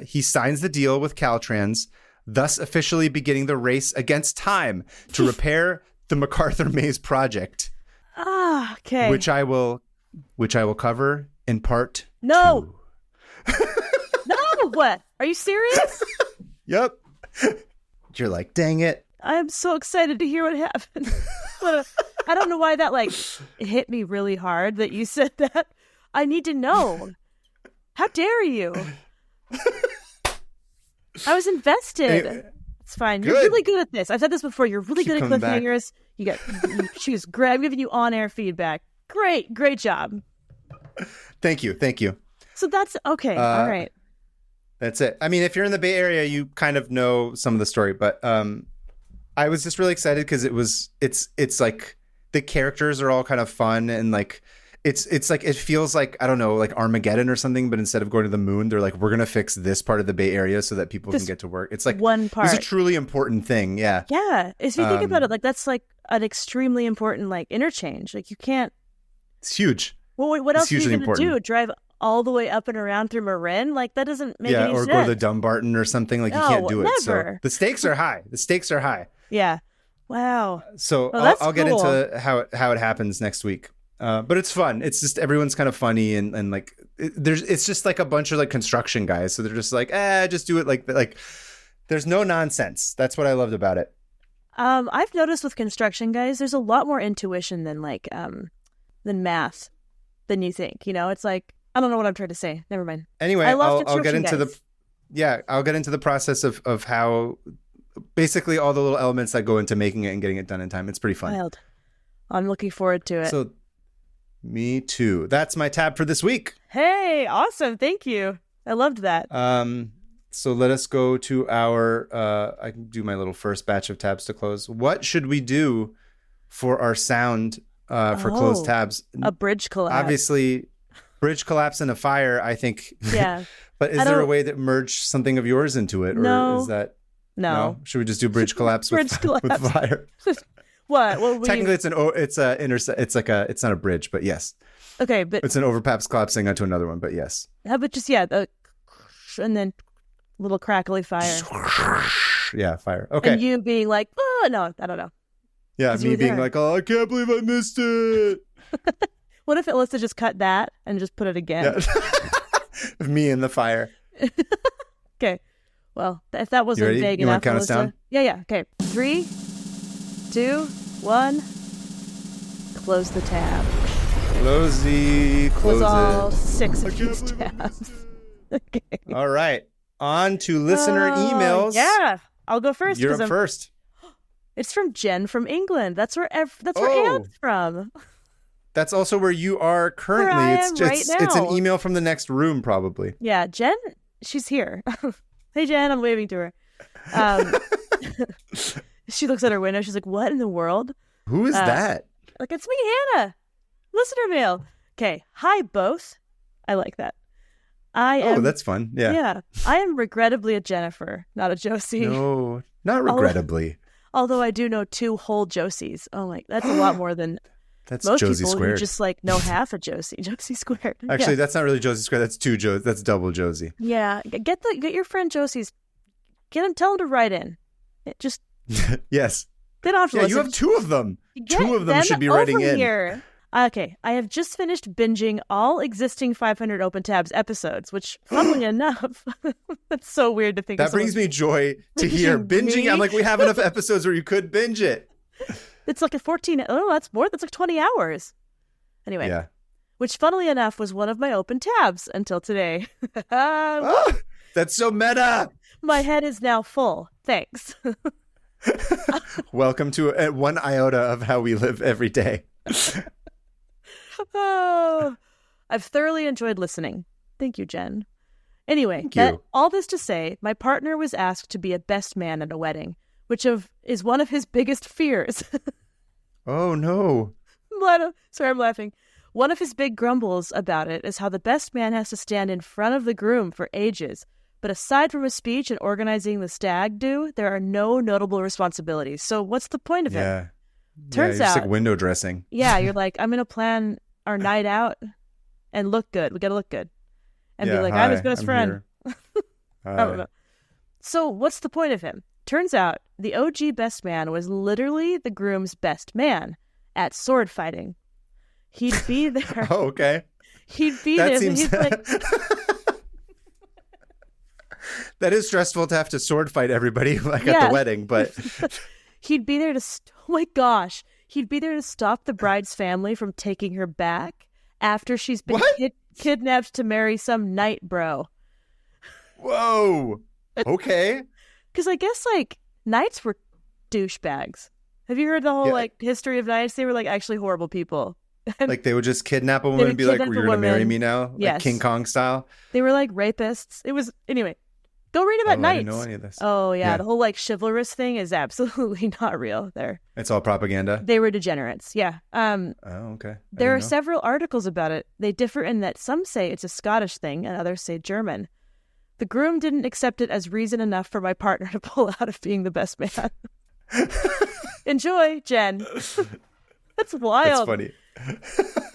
he signs the deal with Caltrans, thus officially beginning the race against time to repair the MacArthur Maze project. Ah, okay. Which I will cover in part 2. No. What? Are you serious? Yep. You're like, dang it. I'm so excited to hear what happened. I don't know why that it hit me really hard that you said that. I need to know. How dare you? I was invested. Hey, it's fine. You're really good at this. I've said this before. You're really good at cliffhangers. She's great. I'm giving you on-air feedback. Great job. Thank you. So that's okay. All right. That's it. I mean, if you're in the Bay Area, you kind of know some of the story, but I was just really excited because it's like the characters are all kind of fun and like it's like it feels like, I don't know, like Armageddon or something, but instead of going to the moon, they're like, we're gonna fix this part of the Bay Area so that people can get to work. It's like one part. It's a truly important thing. Yeah. Yeah. If you think about it, like that's like an extremely important like interchange. Like you can't. It's huge. Well, what else are you gonna do? Drive all the way up and around through Marin? Like that doesn't make any sense. Yeah, or go to Dumbarton or something. Like you can't do it. Never. So the stakes are high. Yeah. Wow. So I'll get into how it happens next week. But it's fun. It's just everyone's kind of funny and like it's just like a bunch of like construction guys. So they're just like, just do it like there's no nonsense. That's what I loved about it. I've noticed with construction guys, there's a lot more intuition than math than you think. You know, it's like, I don't know what I'm trying to say. Never mind. Anyway, I'll get into I'll get into the process of how basically all the little elements that go into making it and getting it done in time. It's pretty fun. Wild. I'm looking forward to it. So, me too. That's my tab for this week. Hey, awesome. Thank you. I loved that. So let us go to our, I can do my little first batch of tabs to close. What should we do for our sound for closed tabs? A bridge collapse. Obviously, bridge collapse and a fire, I think. Yeah. But is there a way that merge something of yours into it? No. Or is that... No. Should we just do bridge collapse with fire? What? Technically, it's not a bridge, but yes. Okay, but it's an overpass collapsing onto another one, but yes. How about just and then little crackly fire. Yeah, fire. Okay. And you being like, oh no, I don't know. Yeah, me being like, oh, I can't believe I missed it. What if Alyssa just cut that and just put it again? Yeah. Me in the fire. Okay. Well, if that wasn't vague enough, you want to count us down? Yeah. Okay. 3, 2, 1. Close the tab. Close all it. 6 of these tabs. Okay. All right. On to listener emails. Yeah. I'll go first. You're up first. It's from Jen from England. That's where Anne's from. That's also where you are currently. Where I am right now. It's an email from the next room, probably. Yeah, Jen, she's here. Hey, Jen, I'm waving to her. She looks at her window. She's like, what in the world? Who is that? Like, it's me, Hannah. Listener mail. Okay. Hi, both. I like that. That's fun. Yeah. Yeah. I am regrettably a Jennifer, not a Josie. No, not regrettably. Although I do know 2 whole Josies. Oh, my, that's a lot more than that's most Josie people squared. who just like know half a Josie. Josie squared. Actually, that's not really Josie squared. That's 2 Josie. That's double Josie. Yeah. Get your friend Josie's. Tell him to write in. Just yes. They don't have to listen. You have 2 of them. Get 2 of them should be writing in. Here. Okay, I have just finished binging all existing 500 Open Tabs episodes, which, funnily enough, that's so weird to think. That brings me joy to hear binging. I'm like, we have enough episodes where you could binge it. It's like a 14. Oh, that's more. That's like 20 hours. Anyway, yeah. Which, funnily enough, was one of my Open Tabs until today. That's so meta. My head is now full. Thanks. Welcome to 1 iota of how we live every day. Oh, I've thoroughly enjoyed listening. Thank you, Jen. Anyway, all this to say, my partner was asked to be a best man at a wedding, which is one of his biggest fears. Oh, no. Sorry, I'm laughing. One of his big grumbles about it is how the best man has to stand in front of the groom for ages. But aside from a speech and organizing the stag do, there are no notable responsibilities. So what's the point of it? Turns out, like window dressing. Yeah, you're like, I'm going to plan our night out and look good. We got to look good. And be like, I'm his best friend. I don't know. So what's the point of him? Turns out the OG best man was literally the groom's best man at sword fighting. He'd be there. Oh, okay. He'd be there. Seems... He's like... That is stressful to have to sword fight everybody at the wedding, but... He'd be there to... Oh my gosh. He'd be there to stop the bride's family from taking her back after she's been kidnapped to marry some knight bro. Whoa. Okay. Because I guess, knights were douchebags. Have you heard the whole, history of knights? They were, actually horrible people. Like, they would just kidnap a woman and be like, you're going to marry me now? Yes. Like King Kong style? They were, rapists. It was... Anyway. Go read about knights. I didn't know any of this. Oh, yeah. The whole, chivalrous thing is absolutely not real there. It's all propaganda? They were degenerates, yeah. Oh, okay. There are several articles about it. They differ in that some say it's a Scottish thing and others say German. The groom didn't accept it as reason enough for my partner to pull out of being the best man. Enjoy, Jen. That's wild. That's funny.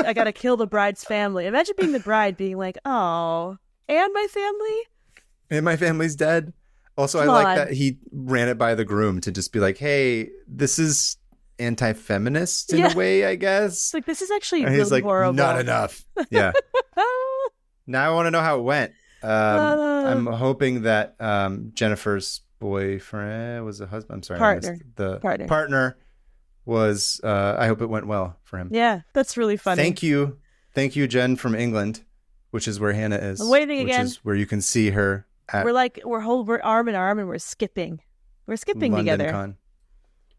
I gotta kill the bride's family. Imagine being the bride being like, oh, and my family? And my family's dead. Also, I like that he ran it by the groom to just be like, hey, this is anti-feminist in a way, I guess. It's like, this is actually and really he's like, horrible. Not enough. Yeah. Now I want to know how it went. I'm hoping that Jennifer's boyfriend was a husband. I'm sorry, partner. The partner was. I hope it went well for him. Yeah, that's really funny. Thank you, Jen from England, which is where Hannah is. I'm waving again. Which is where you can see her. We're arm in arm and we're skipping. We're skipping London together. Con.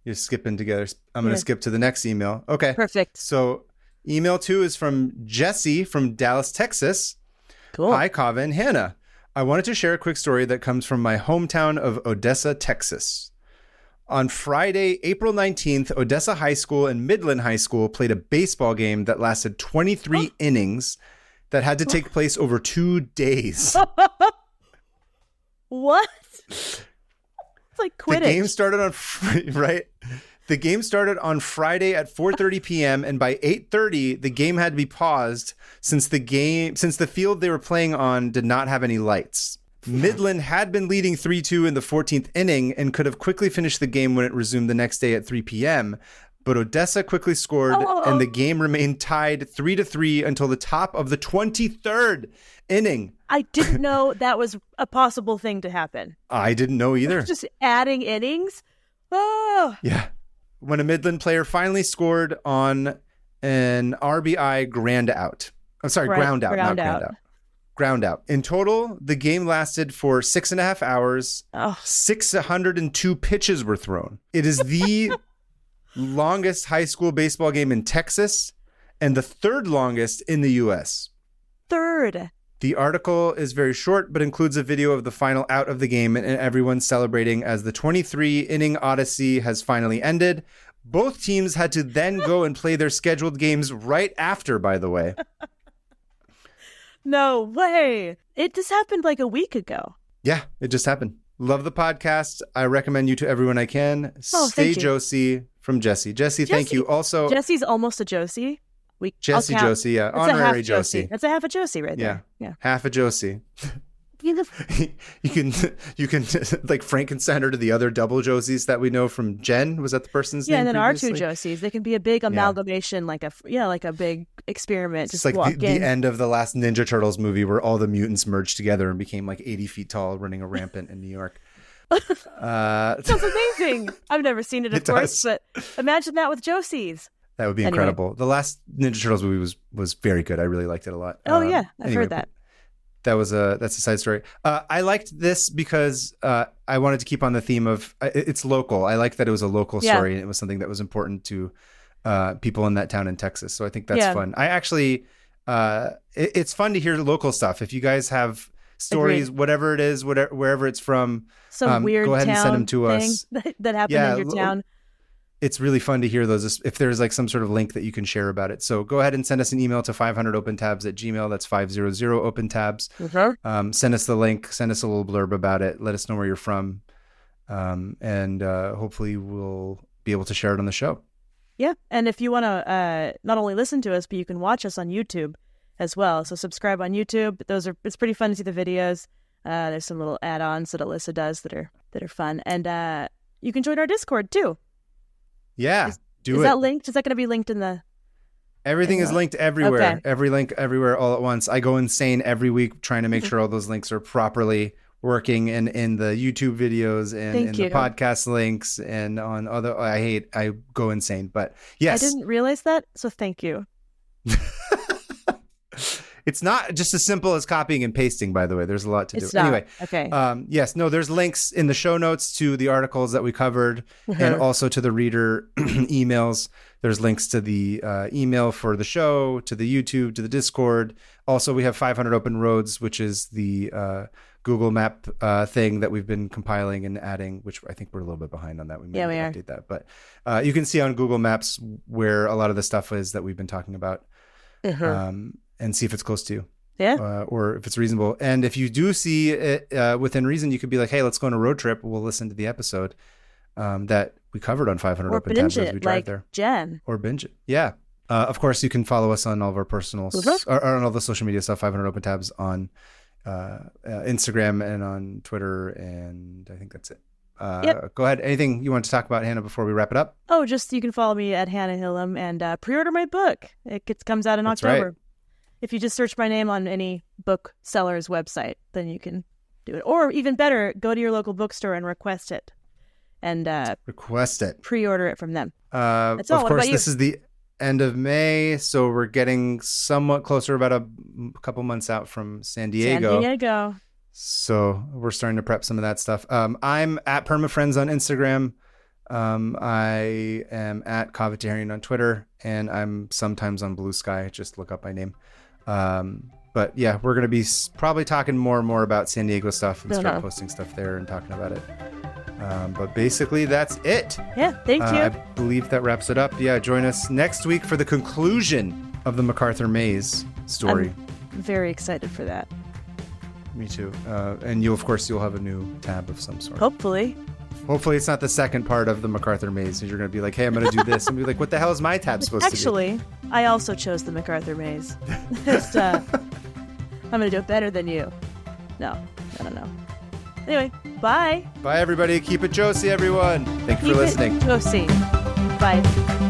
You're skipping together. I'm going to skip to the next email. Okay. Perfect. So email 2 is from Jesse from Dallas, Texas. Cool. Hi, Kava and Hannah. I wanted to share a quick story that comes from my hometown of Odessa, Texas. On Friday, April 19th, Odessa High School and Midland High School played a baseball game that lasted 23 innings that had to take place over 2 days. What? It's like Quidditch. The game started on The game started on Friday at 4:30 p.m. and by 8:30 the game had to be paused since the field they were playing on did not have any lights. Midland had been leading 3-2 in the 14th inning and could have quickly finished the game when it resumed the next day at 3 p.m. But Odessa quickly scored and the game remained tied 3-3 until the top of the 23rd inning. I didn't know that was a possible thing to happen. I didn't know either. Just adding innings? Oh. Yeah. When a Midland player finally scored on an RBI ground out. I'm sorry, ground out, not ground out. Ground out. In total, the game lasted for 6.5 hours. 602 pitches were thrown. It is the longest high school baseball game in Texas and the third longest in the U.S. Third. The article is very short, but includes a video of the final out of the game and everyone celebrating as the 23-inning odyssey has finally ended. Both teams had to then go and play their scheduled games right after, by the way. No way. It just happened like a week ago. Yeah, it just happened. Love the podcast. I recommend you to everyone I can. Stay Josie from Jesse. Jesse, thank you. Also, Jesse's almost a Josie. Jesse Josie, yeah. Honorary Josie. That's a half a Josie right there. Yeah. Half a Josie. You can like Frankenstein her to the other double Josies that we know from Jen. Was that the person's name? Yeah, and then previously? our 2 Josies. They can be a big amalgamation, like a big experiment. It's like the end of the last Ninja Turtles movie where all the mutants merged together and became like 80 feet tall, running a rampant in New York. Sounds amazing. I've never seen it, of course, but imagine that with Josies. That would be incredible. The last Ninja Turtles movie was very good. I really liked it a lot. Oh yeah, I've heard that. That's a side story. I liked this because I wanted to keep on the theme of it's local. I like that it was a local story and it was something that was important to people in that town in Texas. So I think that's fun. I actually, it's fun to hear local stuff. If you guys have stories, whatever it is, wherever it's from, some weird go ahead and send them to thing us. that happened in your town. It's really fun to hear those if there's like some sort of link that you can share about it. So go ahead and send us an email to 500opentabs@gmail.com. That's 500opentabs. Mm-hmm. Send us the link, send us a little blurb about it. Let us know where you're from. And hopefully we'll be able to share it on the show. Yeah. And if you want to not only listen to us, but you can watch us on YouTube as well. So subscribe on YouTube. It's pretty fun to see the videos. There's some little add-ons that Alyssa does that are fun. And you can join our Discord too. Yeah, is that linked? Is that going to be linked in the... Everything is linked everywhere. Okay. Every link everywhere all at once. I go insane every week trying to make sure all those links are properly working in the YouTube videos and in the podcast links and on other... I go insane, but yes. I didn't realize that, so thank you. It's not just as simple as copying and pasting, by the way. There's a lot to do. Not. Anyway, okay. There's links in the show notes to the articles that we covered and also to the reader emails. There's links to the email for the show, to the YouTube, to the Discord. Also, we have 500 Open Roads, which is the Google Map thing that we've been compiling and adding, which I think we're a little bit behind on that. We may update that. But you can see on Google Maps where a lot of the stuff is that we've been talking about. And see if it's close to you. Yeah. Or if it's reasonable. And if you do see it within reason, you could be like, hey, let's go on a road trip. We'll listen to the episode that we covered on 500 Open Tabs as we drive there. Jen. Or binge it. Yeah. Of course, you can follow us on all of our personals, or on all the social media stuff, 500 Open Tabs on Instagram and on Twitter. And I think that's it. Go ahead. Anything you want to talk about, Hannah, before we wrap it up? Oh, just you can follow me at Hannah Hillam and pre-order my book. It comes out in October. Right. If you just search my name on any bookseller's website, then you can do it. Or even better, go to your local bookstore and request it. And pre-order it from them. That's all. Of what course, about you? This is the end of May, so we're getting somewhat closer, about a couple months out from San Diego. So we're starting to prep some of that stuff. I'm at PermaFriends on Instagram. I am at Covetarian on Twitter, and I'm sometimes on Blue Sky. Just look up my name. But yeah, we're going to be probably talking more and more about San Diego stuff and start posting stuff there and talking about it. But basically, that's it. Yeah, thank you. I believe that wraps it up. Yeah, join us next week for the conclusion of the MacArthur Maze story. I'm very excited for that. Me too. And you'll have a new tab of some sort. Hopefully it's not the second part of the MacArthur Maze. You're going to be like, hey, I'm going to do this. And be like, what the hell is my tab supposed to be? Actually, I also chose the MacArthur Maze. Just, I'm going to do it better than you. No, I don't know. Anyway, bye. Bye, everybody. Keep it Josie, everyone. Thank you for listening. Keep it Josie. Bye.